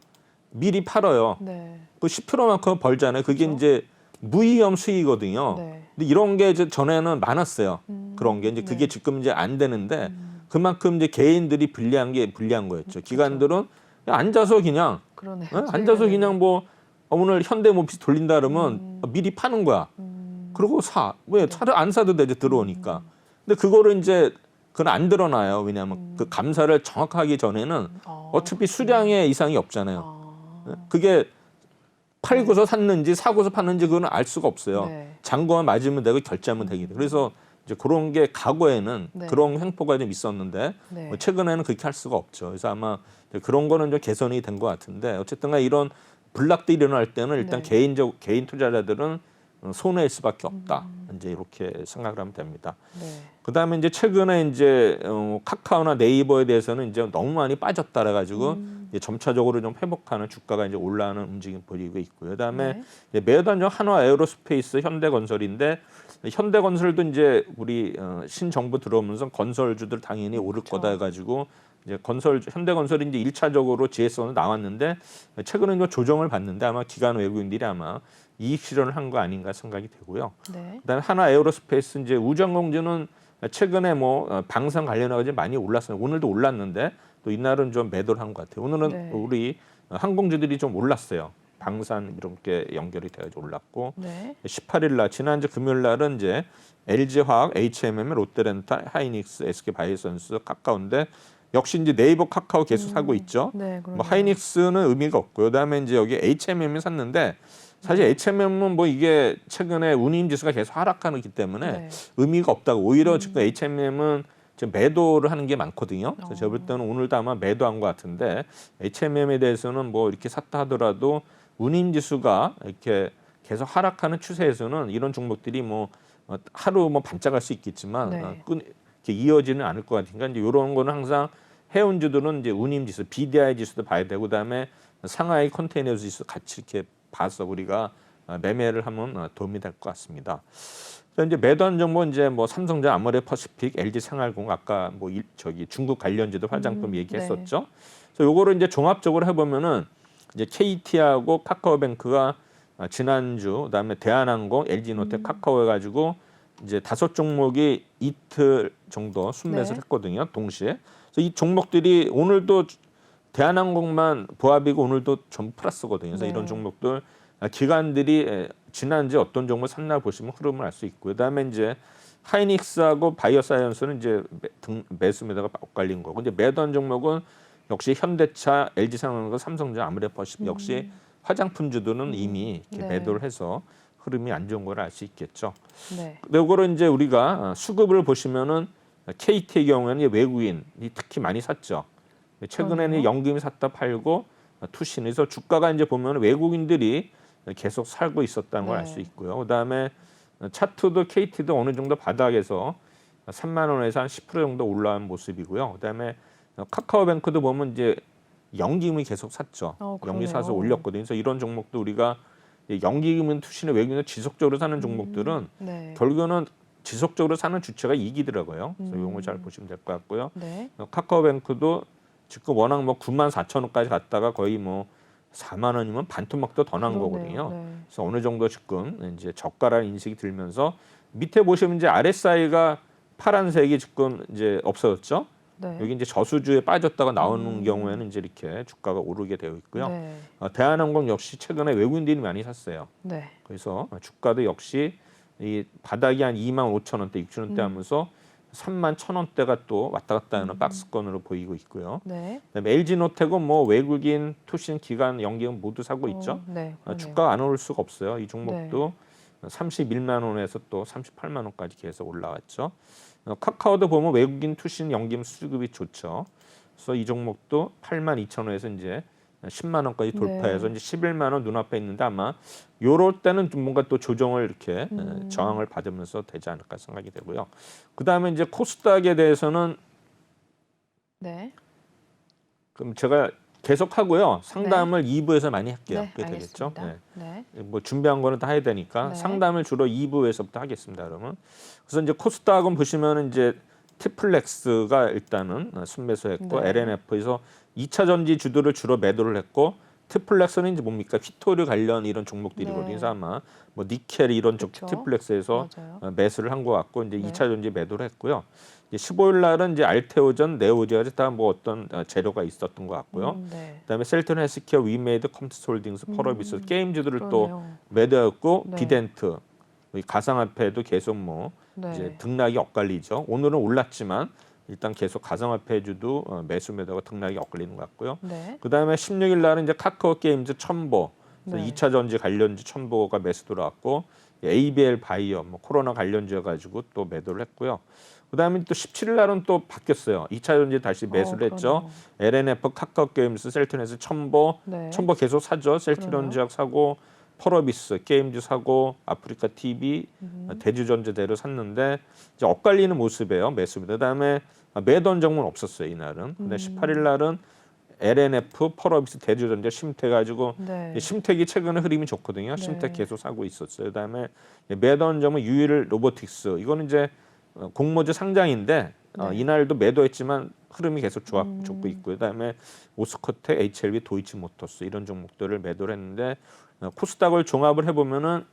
미리 팔아요. 네. 그 10%만큼 벌잖아요. 그게 그렇죠. 이제 무위험 수익이거든요. 네. 근데 이런 게 이제 전에는 많았어요. 그런 게 이제 그게 네. 지금 이제 안 되는데 그만큼 이제 개인들이 불리한 게 불리한 거였죠. 기관들은 그냥 앉아서 그냥 그러네요. 앉아서 네. 그냥 뭐 오늘 현대모비스 돌린다 그러면 미리 파는 거야. 그리고 사. 왜 차를 안 사도 되죠. 들어오니까. 근데 그거를 이제 그건 안 드러나요. 왜냐하면 그 감사를 정확하기 전에는 어차피 수량의 이상이 없잖아요. 그게 팔고서 샀는지 사고서 팠는지 그거는 알 수가 없어요. 네. 잔고만 맞으면 되고 결제하면 되기 때문에. 그래서 이제 그런 게 과거에는 네. 그런 횡포가 좀 있었는데 네. 뭐 최근에는 그렇게 할 수가 없죠. 그래서 아마 이제 그런 거는 좀 개선이 된 것 같은데 어쨌든 간에 이런 블락들이 일어날 때는 일단 네. 개인 투자자들은 손해일 수밖에 없다. 이제 이렇게 생각을 하면 됩니다. 네. 그다음에 이제 최근에 이제 카카오나 네이버에 대해서는 이제 너무 많이 빠졌다 그래가지고 이제 점차적으로 좀 회복하는 주가가 이제 올라가는 움직임 보이고 있고요. 그다음에 네. 이제 매도한 한화 에어로스페이스 현대건설인데 현대건설도 이제 우리 신정부 들어오면서 건설주들 당연히 오를 그렇죠. 거다 해가지고 이제 현대건설이 이제 1차적으로 GS는 나왔는데 최근에 좀 조정을 받는데 아마 기관 외국인들이 아마 이익 실현을 한 거 아닌가 생각이 되고요. 네. 그다음에 하나 에어로스페이스 이제 우주항공주는 최근에 뭐 방산 관련해서 많이 올랐어요. 오늘도 올랐는데 또 이날은 좀 매도를 한 것 같아요. 오늘은 네. 우리 항공주들이 좀 올랐어요. 방산 이렇게 연결이 돼가지고 올랐고 네. 18일 날 지난주 금요일 날은 이제 LG화학, HMM, 롯데렌탈, 하이닉스, SK바이오선스, 카카오인데 역시 이제 네이버 카카오 계속 사고 있죠. 네. 뭐 하이닉스는 의미가 없고요. 그다음에 이제 여기 HMM이 샀는데 사실 HMM은 뭐 이게 최근에 운임 지수가 계속 하락하기 때문에 네. 의미가 없다고 오히려 지금 HMM은 지금 매도를 하는 게 많거든요. 그래서 제가 볼 때는 오늘도 아마 매도한 것 같은데 HMM에 대해서는 뭐 이렇게 샀다 하더라도 운임 지수가 이렇게 계속 하락하는 추세에서는 이런 종목들이 뭐 하루 뭐 반짝할 수 있겠지만 네. 이렇게 이어지는 않을 것 같으니까 이제 이런 거는 항상 해운주들은 이제 운임 지수, BDI 지수도 봐야 되고 그다음에 상하이 컨테이너 지수 같이 이렇게 봐서 우리가 매매를 하면 도움이 될 것 같습니다. 이제 매도한 종목 이제 뭐 삼성전자, 아모레퍼시픽, LG생활공 아까 뭐 저기 중국 관련주도 화장품 얘기했었죠. 그래서 요거를 이제 종합적으로 해보면은 이제 KT하고 카카오뱅크가 지난주 그다음에 대한항공, LG노텍, 카카오 해가지고 이제 5종목이 이틀 정도 순매수를 네. 했거든요. 동시에. 그래서 이 종목들이 오늘도 대한항공만 보합이고 오늘도 전 플러스거든요. 그래서 네. 이런 종목들 기관들이 지난주에 어떤 종목을 샀나 보시면 흐름을 알 수 있고요. 그다음에 이제 하이닉스하고 바이오사이언스는 이제 매수 매도가 엇갈린 거고 이제 매도한 종목은 역시 현대차, LG생활과 삼성전자, 아모레퍼시픽 역시 화장품주들은 이미 이렇게 네. 매도를 해서 흐름이 안 좋은 걸 알 수 있겠죠. 네. 근데 이거를 이제 우리가 수급을 보시면은 KT의 경우에는 외국인이 특히 많이 샀죠. 최근에는 그러네요. 연금이 샀다 팔고 투신해서 주가가 이제 보면 외국인들이 계속 살고 있었다는 걸 알 수 네. 있고요. 그다음에 차트도 KT도 어느 정도 바닥에서 3만 원에서 한 10% 정도 올라온 모습이고요. 그다음에 카카오뱅크도 보면 이제 연기금이 계속 샀죠. 연기 사서 그러네요. 올렸거든요. 그래서 이런 종목도 우리가 연기금은 투신의 외국인을 지속적으로 사는 종목들은 네. 결국에는 지속적으로 사는 주체가 이기더라고요. 그래서 이런 거 잘 보시면 될 것 같고요. 카카오뱅크도 지금 워낙 뭐 9만 4천 원까지 갔다가 거의 뭐 4만 원이면 반토막도 더 난 거거든요. 그래서 어느 정도 지금 이제 저가라는 인식이 들면서 밑에 보시면 이제 RSI가 파란색이 지금 이제 없어졌죠. 여기 이제 저수주에 빠졌다가 나오는 경우에는 이제 이렇게 주가가 오르게 되어 있고요. 대한항공 역시 최근에 외국인들이 많이 샀어요. 그래서 주가도 역시 이 바닥이 한 2만 5천 원대, 6천 원대 하면서 3만 1천 원대가 또 왔다 갔다 하는 박스권으로 보이고 있고요. 그다음에 LG노텍은 뭐 외국인 투신 기관 연기금 모두 사고 있죠. 주가가 안 오를 수가 없어요. 이 종목도 31만 원에서 또 38만 원까지 계속 올라왔죠. 카카오도 보면 외국인 투신 연기금 수급이 좋죠. 그래서 이 종목도 8만 2천 원에서 이제 10만 원까지 돌파해서 이제 11만 원 눈앞에 있는데 아마 요럴 때는 좀 뭔가 또 조정을 이렇게 저항을 받으면서 되지 않을까 생각이 되고요. 그다음에 이제 코스닥에 대해서는 그럼 제가 계속 하고요. 상담을 2부에서 많이 할게요. 그게 되겠죠? 뭐 준비한 거는 다 해야 되니까 상담을 주로 2부에서부터 하겠습니다. 그러면 그래서 이제 코스닥은 보시면은 이제 티플렉스가 일단은 순매수했고 LNF에서 2차 전지 주들을 주로 매도를 했고 티플렉스는 이제 뭡니까 휘토류 관련 이런 종목들이거든요. 그래서 아마 뭐 니켈 이런 쪽 티플렉스에서 매수를 한 것 같고 이제 2차 전지 매도를 했고요. 이제 15일 날은 이제 알테오전, 네오지아즈 다 뭐 어떤 재료가 있었던 것 같고요. 그다음에 셀트론 헬스케어, 위메이드, 컴퓨터홀딩스, 펄어비스 게임주들을 또 매도했고 비덴트, 가상화폐도 계속 뭐 이제 등락이 엇갈리죠. 오늘은 올랐지만 일단 계속 가상화폐주도 매수 매도가 등락이 엇갈리는 것 같고요. 그다음에 16일 날은 이제 카카오 게임즈 첨보, 2차 전지 관련주 첨보가 매수 들어왔고 ABL 바이오, 뭐 코로나 관련주여 가지고 또 매도를 했고요. 그다음에 또 17일 날은 또 바뀌었어요. 2차 전지 다시 매수를 했죠. LNF, 카카오 게임즈, 셀트론에서 첨보 계속 사죠. 셀트론지약 사고 펄어비스 게임즈 사고 아프리카 TV 대주전자대로 샀는데 이제 엇갈리는 모습이에요. 매수입니다. 그다음에 매도한 종목은 없었어요. 이날은. 근데 18일 날은 LNF, 펄어비스, 대주전자, 심택 가지고 심택이 최근에 흐름이 좋거든요. 심택 계속 사고 있었어요. 그다음에 매도한 점은 유일 로보틱스. 이거는 이제 공모주 상장인데 이날도 매도했지만 흐름이 계속 좋고 있고요. 그다음에 오스코텍, HLB, 도이치모터스 이런 종목들을 매도를 했는데 코스닥을 종합을 해보면은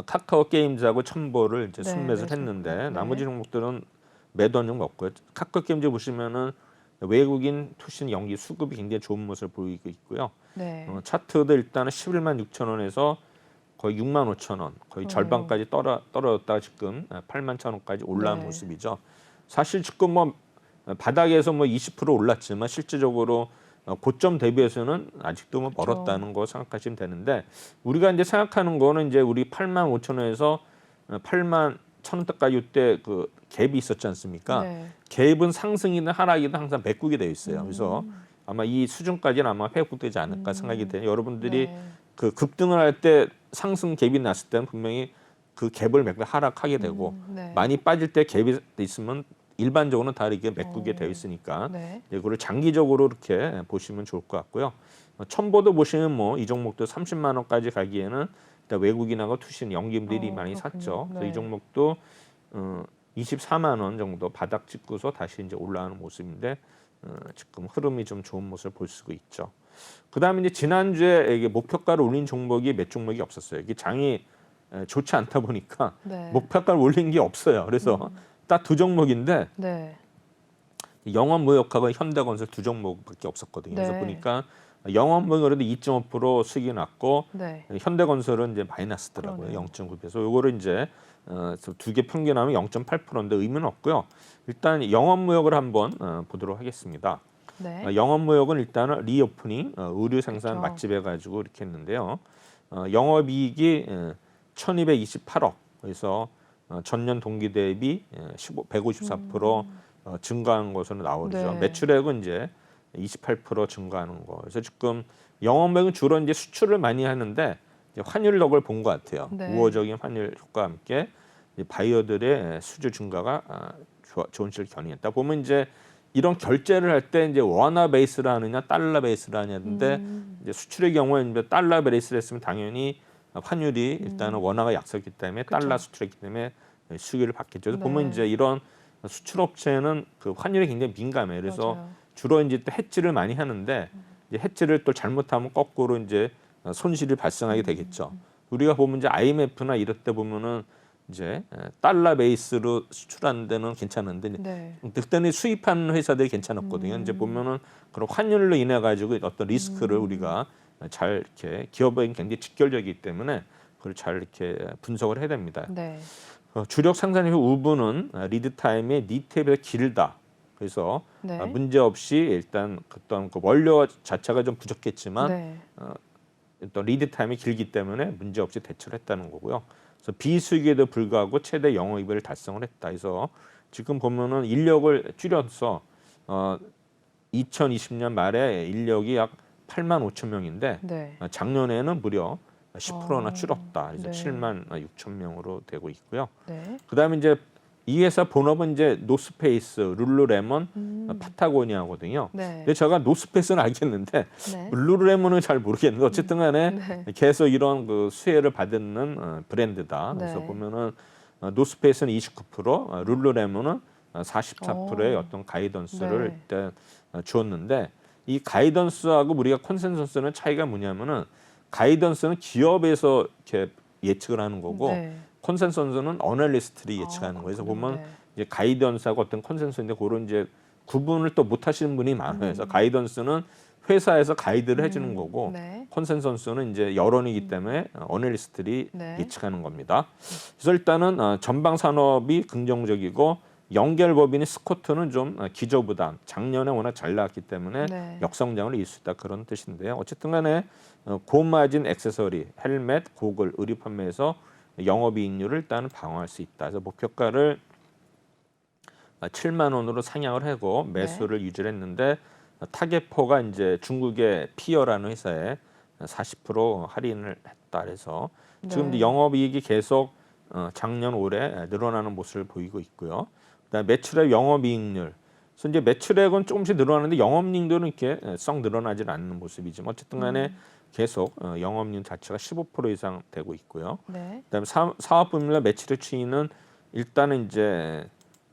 카카오 게임즈하고 첨보를 이제 순매수를 했는데 나머지 종목들은 매도한 종목 없고요. 카카오 게임즈 보시면은 외국인 투신 연기 수급이 굉장히 좋은 모습을 보이고 있고요. 차트도 일단은 11만 6천 원에서 거의 6만 5천 원, 거의 절반까지 떨어졌다가 지금 8만 1천 원까지 올라온 모습이죠. 사실 지금 뭐 바닥에서 뭐 20% 올랐지만 실질적으로 고점 대비해서는 아직도 뭐 멀었다는 거 생각하시면 되는데 우리가 이제 생각하는 거는 이제 우리 8만 5천 원에서 8만 1천 원대까지 이때 그 갭이 있었지 않습니까? 갭은 상승이든 하락이든 항상 매국이 되어 있어요. 그래서 아마 이 수준까지는 아마 회복되지 않을까 생각이 돼요. 여러분들이 그 급등을 할 때 상승 갭이 났을 때는 분명히 그 갭을 메고 하락하게 되고 많이 빠질 때 갭이 있으면 일반적으로는 다 이렇게 메꾸게 되어 있으니까 이거를 장기적으로 이렇게 보시면 좋을 것 같고요. 첨보도 보시면 뭐 이 종목도 30만 원까지 가기에는 일단 외국인하고 투신 연기금들이 많이 샀죠. 그래서 이 종목도 24만 원 정도 바닥 찍고서 다시 이제 올라오는 모습인데 지금 흐름이 좀 좋은 모습을 볼 수가 있죠. 그다음에 이제 지난주에 이게 목표가를 올린 종목이 몇 종목이 없었어요. 이게 장이 좋지 않다 보니까 목표가를 올린 게 없어요. 그래서 딱 두 종목인데 영업무역하고 현대건설 두 종목밖에 없었거든요. 그래서 보니까 영업무역은 2.5% 수익이 났고 현대건설은 이제 마이너스더라고요. 0.9배에서 요거를 이제 두 개 평균하면 0.8%인데 의미는 없고요. 일단 영업무역을 한번 보도록 하겠습니다. 영업무역은 일단은 리오프닝 의류 생산 맛집 해가지고 이렇게 했는데요. 영업이익이 1,228억 그래서 전년 동기 대비 154% 증가한 것으로 나오죠. 매출액은 이제 28% 증가하는 거. 그래서 지금 영업액은 주로 이제 수출을 많이 하는데 이제 환율 덕을 본 것 같아요. 우호적인 환율 효과와 함께 바이어들의 수주 증가가 좋은 실을 견인했다. 보면 이제 이런 결제를 할 때 이제 원화 베이스로 하느냐 달러 베이스로 하냐인데 이제 수출의 경우에 이제 달러 베이스로 했으면 당연히 환율이 일단은 원화가 약세기 때문에 달러 수출했기 때문에 수익을 받겠죠. 그래서 네. 보면 이제 이런 수출업체는 그 환율에 굉장히 민감해요. 그래서 맞아요. 주로 이제 또 해지를 많이 하는데 이제 해지를 또 잘못하면 거꾸로 이제 손실이 발생하게 되겠죠. 우리가 보면 이제 IMF나 이럴 때 보면은 이제 달러 베이스로 수출하는 데는 괜찮은데 네. 그때는 수입하는 회사들이 괜찮았거든요. 이제 보면은 그런 환율로 인해 가지고 어떤 리스크를 우리가 잘 이렇게 기업은 굉장히 직결적이기 때문에 그걸 잘 이렇게 분석을 해야 됩니다. 네. 주력 생산료 우분은 리드 타임이 니트에 비해서 길다. 그래서 네. 문제 없이 일단 어떤 그 원료 자체가 좀 부족했지만 네. 또 리드 타임이 길기 때문에 문제 없이 대처를 했다는 거고요. 그래서 비수익에도 불구하고 최대 영업이익을 달성을 했다. 그래서 지금 보면은 인력을 줄여서 2020년 말에 인력이 약 8만 5천 명인데 네. 작년에는 무려 10%나 줄었다. 그래서 네. 7만 6천 명으로 되고 있고요. 네. 그다음에 이제 이 회사 본업은 이제 노스페이스, 룰루레몬, 파타고니아거든요. 네. 근데 제가 노스페이스는 알겠는데 네. 룰루레몬은 잘 모르겠는데 어쨌든 간에 네. 계속 이런 그 수혜를 받는 브랜드다. 그래서 네. 보면은 노스페이스는 29%, 룰루레몬은 44%의 어떤 가이던스를 네. 일단 주었는데 이 가이던스하고 우리가 컨센서스는 차이가 뭐냐면은 가이던스는 기업에서 이렇게 예측을 하는 거고 네. 컨센서스는 어널리스트들이 예측하는 거예요. 그래서 보면 네. 이제 가이던스하고 어떤 컨센서스인데 그런 이제 구분을 또 못 하시는 분이 많아요. 그래서 가이던스는 회사에서 가이드를 해주는 거고 네. 컨센서스는 이제 여론이기 때문에 어널리스트들이 네. 예측하는 겁니다. 그래서 일단은 전방 산업이 긍정적이고 연결법인인 스코트는 좀 기저부담, 작년에 워낙 잘 나왔기 때문에 네. 역성장을 이을 수 있다 그런 뜻인데요. 어쨌든 간에 고마진 액세서리, 헬멧, 고글, 의류 판매에서 영업이익률을 일단 방어할 수 있다. 그래서 목표가를 7만 원으로 상향을 하고 매수를 유지를 했는데 타겟포가 이제 중국의 피어라는 회사에 40% 할인을 했다. 그래서 지금 네. 영업이익이 계속 작년 올해 늘어나는 모습을 보이고 있고요. 그다음에 매출액 영업이익률. 그래서 이제 매출액은 조금씩 늘어나는데 영업이익률은 이렇게 썩 늘어나질 않는 모습이지만 어쨌든 간에 계속 영업이익 자체가 15% 이상 되고 있고요. 네. 그다음에 사업 분야 매출의 추이는 일단은 이제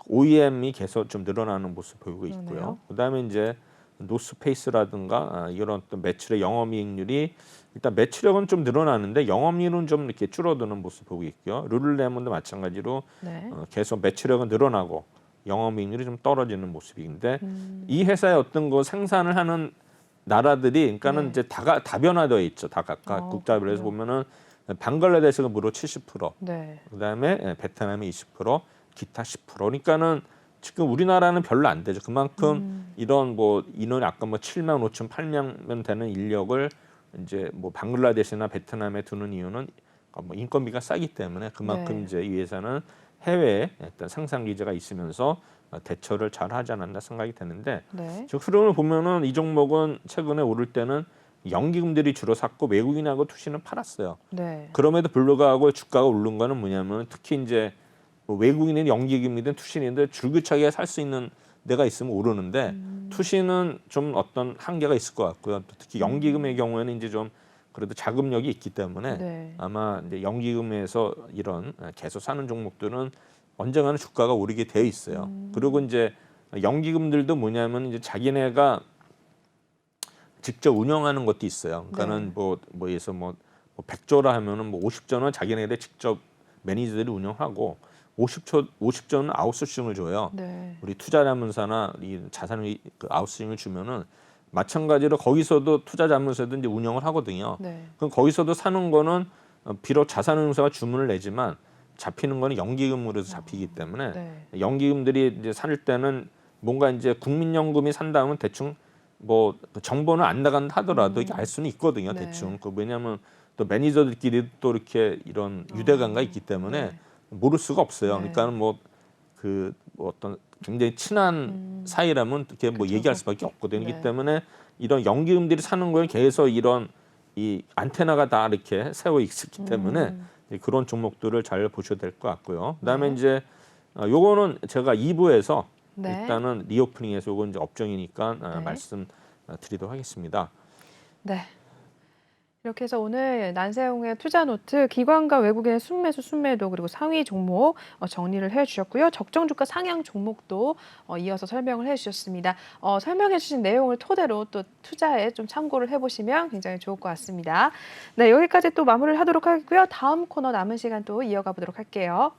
OEM이 계속 좀 늘어나는 모습 보이고 있고요. 그러네요. 그다음에 이제 노스페이스라든가 이런 어떤 매출의 영업이익률이 일단 매출액은 좀 늘어나는데 영업이익은 좀 이렇게 줄어드는 모습 보고 있고요. 룰루레몬도 마찬가지로 네. 계속 매출액은 늘어나고 영업이익률이 좀 떨어지는 모습인데 이 회사의 어떤 거 생산을 하는 나라들이 그러니까는 네. 이제 다 변화되어 있죠. 다 각각 국가별로 해서 그렇군요. 보면은 방글라데시가 무려 70%, 네. 그다음에 베트남이 20%, 기타 10%. 그러니까는 지금 우리나라는 별로 안 되죠. 그만큼 이런 뭐 인원이 아까 뭐 7만 5천, 8만 되는 인력을 이제 뭐 방글라데시나 베트남에 두는 이유는 뭐 인건비가 싸기 때문에 그만큼 네. 이제 이 회사는 해외에 일단 생산 기지가 있으면서 대처를 잘 하지 않았나 생각이 되는데 네. 즉 흐름을 보면은 이 종목은 최근에 오를 때는 연기금들이 주로 샀고 외국인하고 투시는 팔았어요. 네. 그럼에도 불구하고 주가가 오른 거는 뭐냐면 특히 이제 뭐 외국인은 연기금이든 투신이든 줄기차게 살 수 있는 데가 있으면 오르는데 투신은 좀 어떤 한계가 있을 것 같고요. 또 특히 연기금의 경우에는 이제 좀 그래도 자금력이 있기 때문에 네. 아마 이제 연기금에서 이런 계속 사는 종목들은 언젠가는 주가가 오르게 되어 있어요. 그리고 이제 연기금들도 뭐냐면 이제 자기네가 직접 운영하는 것도 있어요. 그러니까는 네. 뭐에서 뭐 100조라 하면은 뭐 50조는 자기네들 직접 매니저들이 운영하고 50조는 아웃소싱을 줘요. 네. 우리 투자자문사나 이 자산을 그 아웃소싱을 주면은 마찬가지로 거기서도 투자자문사도 이제 운영을 하거든요. 네. 그럼 거기서도 사는 거는 비록 자산운용사가 주문을 내지만 잡히는 거는 연기금으로 잡히기 때문에 네. 연기금들이 이제 살 때는 뭔가 이제 국민연금이 산다면 대충 뭐 정보는 안 나간다 하더라도 이게 알 수는 있거든요. 네. 대충 그 왜냐하면 또 매니저들끼리 또 이렇게 이런 유대감가 있기 때문에 네. 모를 수가 없어요. 네. 그러니까는 뭐 어떤 굉장히 친한 사이라면 이렇게 뭐 그쵸, 얘기할 수밖에 없거든요. 네. 그렇기 때문에 이런 연기금들이 사는 거에 계속 이런 이 안테나가 다 이렇게 세워 있기 때문에 그런 종목들을 잘 보셔야 될 것 같고요. 그다음에 네. 이제 요거는 제가 2부에서 네. 일단은 리오프닝에서 요건 이제 업종이니까 네. 말씀 드리도록 하겠습니다. 네. 이렇게 해서 오늘 난세용의 투자 노트, 기관과 외국인의 순매수, 순매도 그리고 상위 종목 정리를 해주셨고요. 적정 주가 상향 종목도 이어서 설명을 해주셨습니다. 설명해주신 내용을 토대로 또 투자에 좀 참고를 해보시면 굉장히 좋을 것 같습니다. 네, 여기까지 또 마무리를 하도록 하겠고요. 다음 코너 남은 시간 또 이어가 보도록 할게요.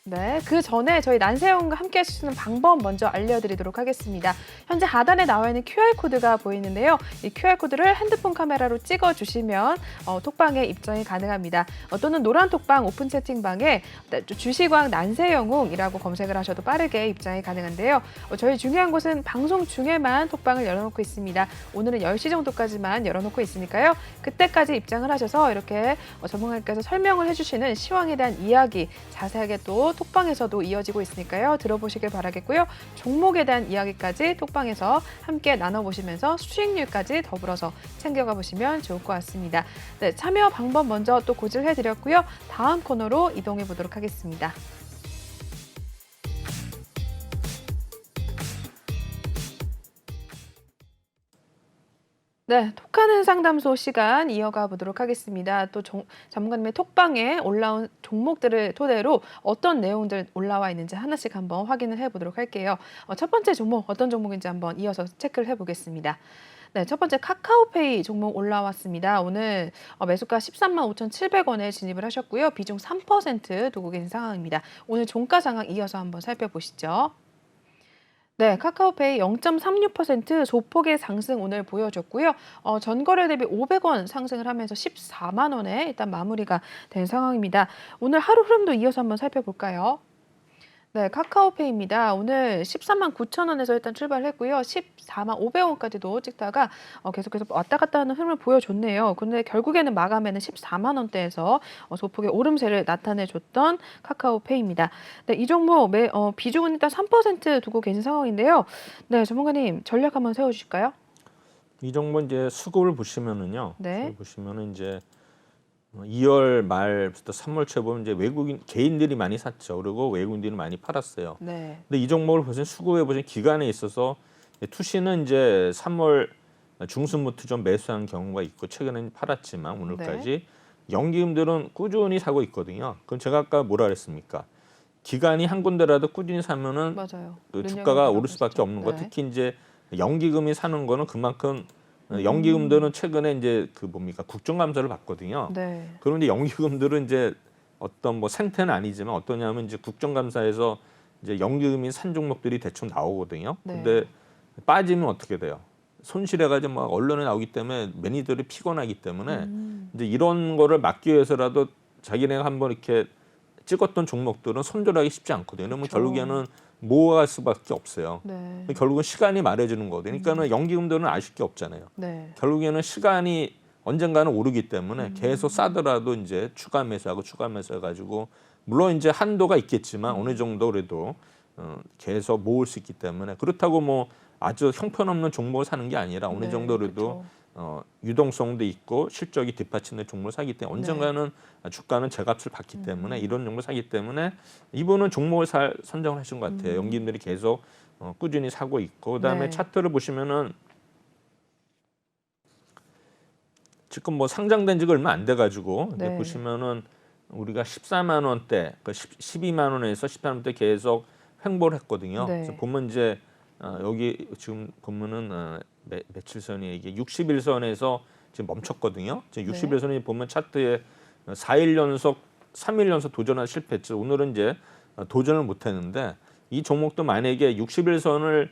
네, 그 전에 저희 난세용과 함께 하시는 방법 먼저 알려드리도록 하겠습니다. 현재 하단에 나와 있는 QR코드가 보이는데요. 이 QR코드를 핸드폰 카메라로 찍어주시면 톡방에 입장이 가능합니다. 또는 노란 톡방 오픈 채팅방에 주시광 난세영웅이라고 검색을 하셔도 빠르게 입장이 가능한데요. 저희 중요한 곳은 방송 중에만 톡방을 열어놓고 있습니다. 오늘은 10시 정도까지만 열어놓고 있으니까요. 그때까지 입장을 하셔서 이렇게 전문가님께서 설명을 해주시는 시황에 대한 이야기 자세하게 또 톡방에서도 이어지고 있으니까요. 들어보시길 바라겠고요. 종목에 대한 이야기까지 톡방에서 함께 나눠보시면서 수익률까지 더불어서 챙겨가 보시면 좋을 것 같습니다. 네, 참여 방법 먼저 또 고지해드렸고요. 다음 코너로 이동해 보도록 하겠습니다. 네, 톡하는 상담소 시간 이어가 보도록 하겠습니다. 또 전문가님의 톡방에 올라온 종목들을 토대로 어떤 내용들 올라와 있는지 하나씩 한번 확인을 해보도록 할게요. 첫 번째 종목 어떤 종목인지 한번 이어서 체크를 해보겠습니다. 네, 첫 번째 카카오페이 종목 올라왔습니다. 오늘 매수가 13만 5,700원에 진입을 하셨고요. 비중 3% 두고 계신 상황입니다. 오늘 종가 상황 이어서 한번 살펴보시죠. 네, 카카오페이 0.36% 소폭의 상승 오늘 보여줬고요. 전거래 대비 500원 상승을 하면서 14만 원에 일단 마무리가 된 상황입니다. 오늘 하루 흐름도 이어서 한번 살펴볼까요? 네, 카카오페이입니다. 오늘 13만 9천 원에서 일단 출발했고요. 14만 500원까지도 찍다가 계속해서 왔다 갔다 하는 흐름을 보여줬네요. 근데 결국에는 마감에는 14만 원대에서 소폭의 오름세를 나타내줬던 카카오페이입니다. 네, 이 종목 비중은 일단 3% 두고 계신 상황인데요. 네, 전문가님 전략 한번 세워주실까요? 이 종목 이제 수급을 보시면은요. 네. 수급 보시면은 이제 2월 말부터 3월 초에 보면 이제 외국인 개인들이 많이 샀죠. 그리고 외국인들이 많이 팔았어요. 네. 근데 이 종목을 보시면 수급에 보시면 기간에 있어서 투시는 이제 3월 중순부터 좀 매수한 경우가 있고 최근에는 팔았지만 오늘까지 연기금들은 꾸준히 사고 있거든요. 그럼 제가 아까 뭐라 그랬습니까? 기간이 한 군데라도 꾸준히 사면은 맞아요. 그 주가가 오를 수밖에 없는 거. 네. 특히 이제 연기금이 사는 거는 그만큼 연기금들은 최근에 이제 그 뭡니까 국정감사를 받거든요. 네. 그런데 연기금들은 이제 어떤 뭐 생태는 아니지만 어떠냐면 이제 국정감사에서 이제 연기금이 산 종목들이 대충 나오거든요. 네. 근데 빠지면 어떻게 돼요? 손실해가지고 막 언론에 나오기 때문에 매니저들이 피곤하기 때문에 이제 이런 거를 막기 위해서라도 자기네가 한번 이렇게 찍었던 종목들은 손절하기 쉽지 않거든요. 그러면 그렇죠. 결국에는 모아갈 수밖에 없어요. 네. 결국은 시간이 말해주는 거거든요. 그러니까는 연기금들은 아실 게 없잖아요. 네. 결국에는 시간이 언젠가는 오르기 때문에 계속 싸더라도 이제 추가 매수하고 추가 매수해가지고 물론 이제 한도가 있겠지만 어느 정도 그래도 계속 모을 수 있기 때문에 그렇다고 뭐 아주 형편없는 종목을 사는 게 아니라 어느 네, 정도 그래도 유동성도 있고 실적이 뒷받침된 종목을 사기 때문에 언젠가는 주가는 제값을 받기 때문에 이런 종목을 사기 때문에 이분은 종목을 선정을 하신 것 같아요. 연기인들이 계속 꾸준히 사고 있고 그다음에 네. 차트를 보시면은 지금 뭐 상장된 지가 얼마 안 돼 가지고 네. 보시면은 우리가 14만 원대, 12만 원에서 13만 원대 계속 횡보를 했거든요. 네. 그래서 보면 이제 여기 지금 보면은 며칠 전에 이게 61선에서 지금 멈췄거든요. 지금 61선이 보면 차트에 4일 연속, 3일 연속 도전한 실패했죠. 오늘은 이제 도전을 못 했는데 이 종목도 만약에 61선을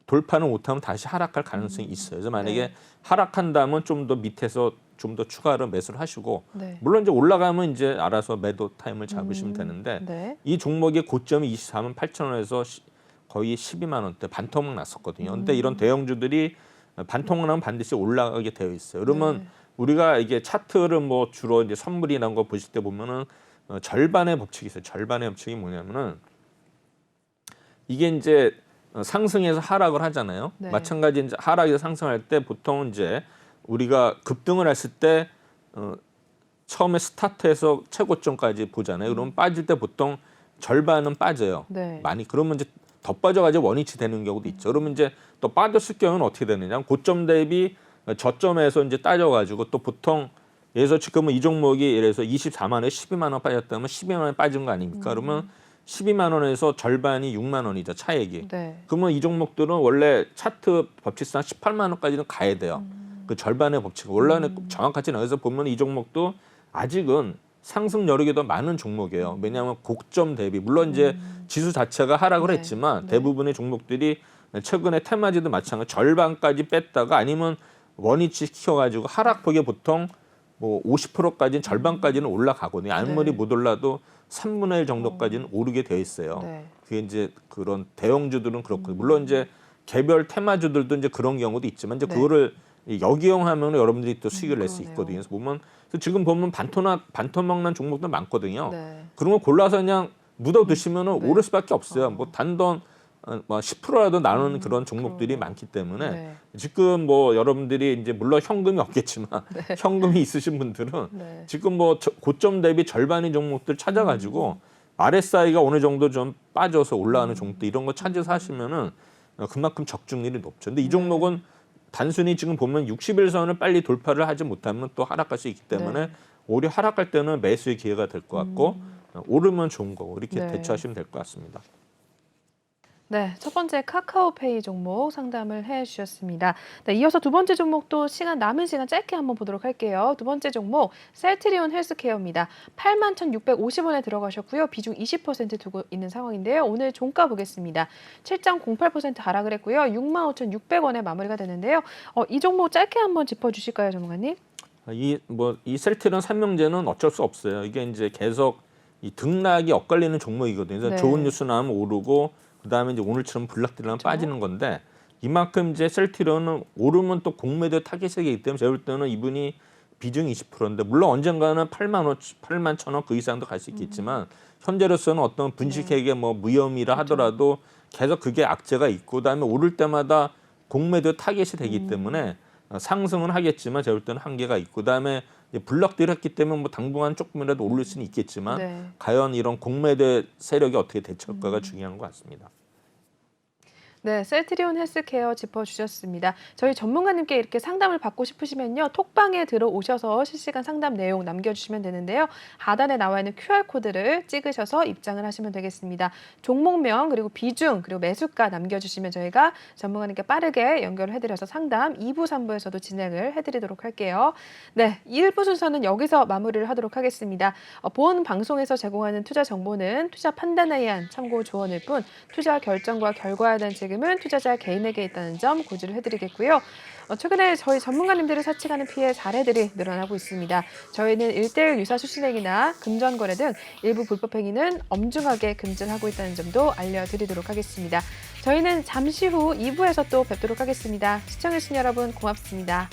돌파는 못하면 다시 하락할 가능성이 있어요. 그래서 만약에 하락한다면 좀 더 밑에서 좀 더 추가로 매수를 하시고 물론 이제 올라가면 이제 알아서 매도 타임을 잡으시면 되는데 이 종목의 고점이 24만 8천 원에서 거의 12만 원대 반토막 났었거든요. 근데 이런 대형주들이 반토막 나면 반드시 올라가게 되어 있어요. 그러면 우리가 이게 차트를 뭐 주로 이제 선물이라는 거 보실 때 보면은 절반의 법칙이 있어요. 절반의 법칙이 뭐냐면은 이게 이제 상승해서 하락을 하잖아요. 마찬가지 이제 하락에서 상승할 때 보통 이제 우리가 급등을 했을 때 처음에 스타트해서 최고점까지 보잖아요. 그러면 빠질 때 보통 절반은 빠져요. 많이. 그러면 이제 더 빠져가지고 원위치 되는 경우도 있죠. 그러면 이제 또 빠졌을 경우는 어떻게 되느냐? 고점 대비 저점에서 이제 따져가지고 또 보통 예를 지금은 이 종목이 예를 들어서 24만 원에 12만 원 빠졌다면 12만 원에 빠진 거 아닙니까? 그러면 12만 원에서 절반이 6만 원이죠, 차액이. 네. 그러면 이 종목들은 원래 차트 법칙상 18만 원까지는 가야 돼요. 그 절반의 법칙. 원래는 정확하지는 않아서 보면 이 종목도 아직은 상승 여력이 더 많은 종목이에요. 왜냐하면 고점 대비 물론 이제 지수 자체가 하락을 네. 했지만 네. 대부분의 종목들이 최근에 테마주도 마찬가지 절반까지 뺐다가 아니면 원위치 시켜가지고 하락폭이 보통 뭐 50%까지는 절반까지는 올라가거든요. 아무리 네. 못 올라도 3분의 1 정도까지는 오르게 되어 있어요. 네. 그게 이제 그런 대형주들은 그렇고 물론 이제 개별 테마주들도 이제 그런 경우도 있지만 이제 네. 그거를 역이용하면 여러분들이 또 수익을 낼 수 그러네요. 있거든요. 그래서 보면 지금 보면 반토막 난 종목도 많거든요. 네. 그런 거 골라서 그냥 묻어 두시면은 네. 오를 수밖에 없어요. 뭐 단돈 뭐 10%라도 나누는 그런 종목들이 그러네요. 많기 때문에 네. 지금 뭐 여러분들이 이제 물론 현금이 없겠지만 현금이 있으신 분들은 네. 지금 뭐 고점 대비 절반의 종목들 찾아가지고 RSI가 어느 정도 좀 빠져서 올라가는 종목들 이런 거 찾아서 하시면은 그만큼 적중률이 높죠. 근데 이 종목은 단순히 지금 보면 60일선을 빨리 돌파를 하지 못하면 또 하락할 수 있기 때문에 네. 오히려 하락할 때는 매수의 기회가 될 것 같고 오르면 좋은 거고 이렇게 네. 대처하시면 될 것 같습니다. 네, 첫 번째 카카오페이 종목 상담을 해주셨습니다. 네, 이어서 두 번째 종목도 남은 시간 짧게 한번 보도록 할게요. 두 번째 종목 셀트리온 헬스케어입니다. 81,650원에 들어가셨고요. 비중 20% 두고 있는 상황인데요. 오늘 종가 보겠습니다. 7.08% 하락을 했고요. 65,600원에 마무리가 되는데요. 이 종목 짧게 한번 짚어주실까요, 전문가님? 이 셀트리온 삼명제는 어쩔 수 없어요. 이게 이제 계속 이 등락이 엇갈리는 종목이거든요. 그래서 네. 좋은 뉴스 나오면 오르고 그다음에 이제 오늘처럼 불락들면 그렇죠. 빠지는 건데 이만큼 이제 셀트리온은 오르면 또 공매도 타겟이기 때문에 제가 볼 때는 이분이 비중이 20%인데 물론 언젠가는 8만 1천 원 그 이상도 갈 수 있겠지만 현재로서는 어떤 분식회계 뭐 무혐의라 하더라도 계속 그게 악재가 있고 그다음에 오를 때마다 공매도 타겟이 되기 때문에 상승은 하겠지만 제가 볼 때는 한계가 있고 그다음에 블락들이 했기 때문에 뭐 당분간 조금이라도 오를 수는 있겠지만 네. 과연 이런 공매도 세력이 어떻게 대처할까가 중요한 것 같습니다. 네, 셀트리온 헬스케어 짚어주셨습니다. 저희 전문가님께 이렇게 상담을 받고 싶으시면요. 톡방에 들어오셔서 실시간 상담 내용 남겨주시면 되는데요. 하단에 나와 있는 QR코드를 찍으셔서 입장을 하시면 되겠습니다. 종목명 그리고 비중 그리고 매수가 남겨주시면 저희가 전문가님께 빠르게 연결을 해드려서 상담 2부, 3부에서도 진행을 해드리도록 할게요. 네, 1부 순서는 여기서 마무리를 하도록 하겠습니다. 본 방송에서 제공하는 투자 정보는 투자 판단에 의한 참고 조언일 뿐 투자 결정과 결과에 대한 책임은 투자자 개인에게 있다는 점 고지를 해드리겠고요. 최근에 저희 전문가님들을 사칭하는 피해 사례들이 늘어나고 있습니다. 저희는 1:1 유사 수신행위나 금전 거래 등 일부 불법 행위는 엄중하게 금지하고 있다는 점도 알려드리도록 하겠습니다. 저희는 잠시 후 2부에서 또 뵙도록 하겠습니다. 시청해주신 여러분 고맙습니다.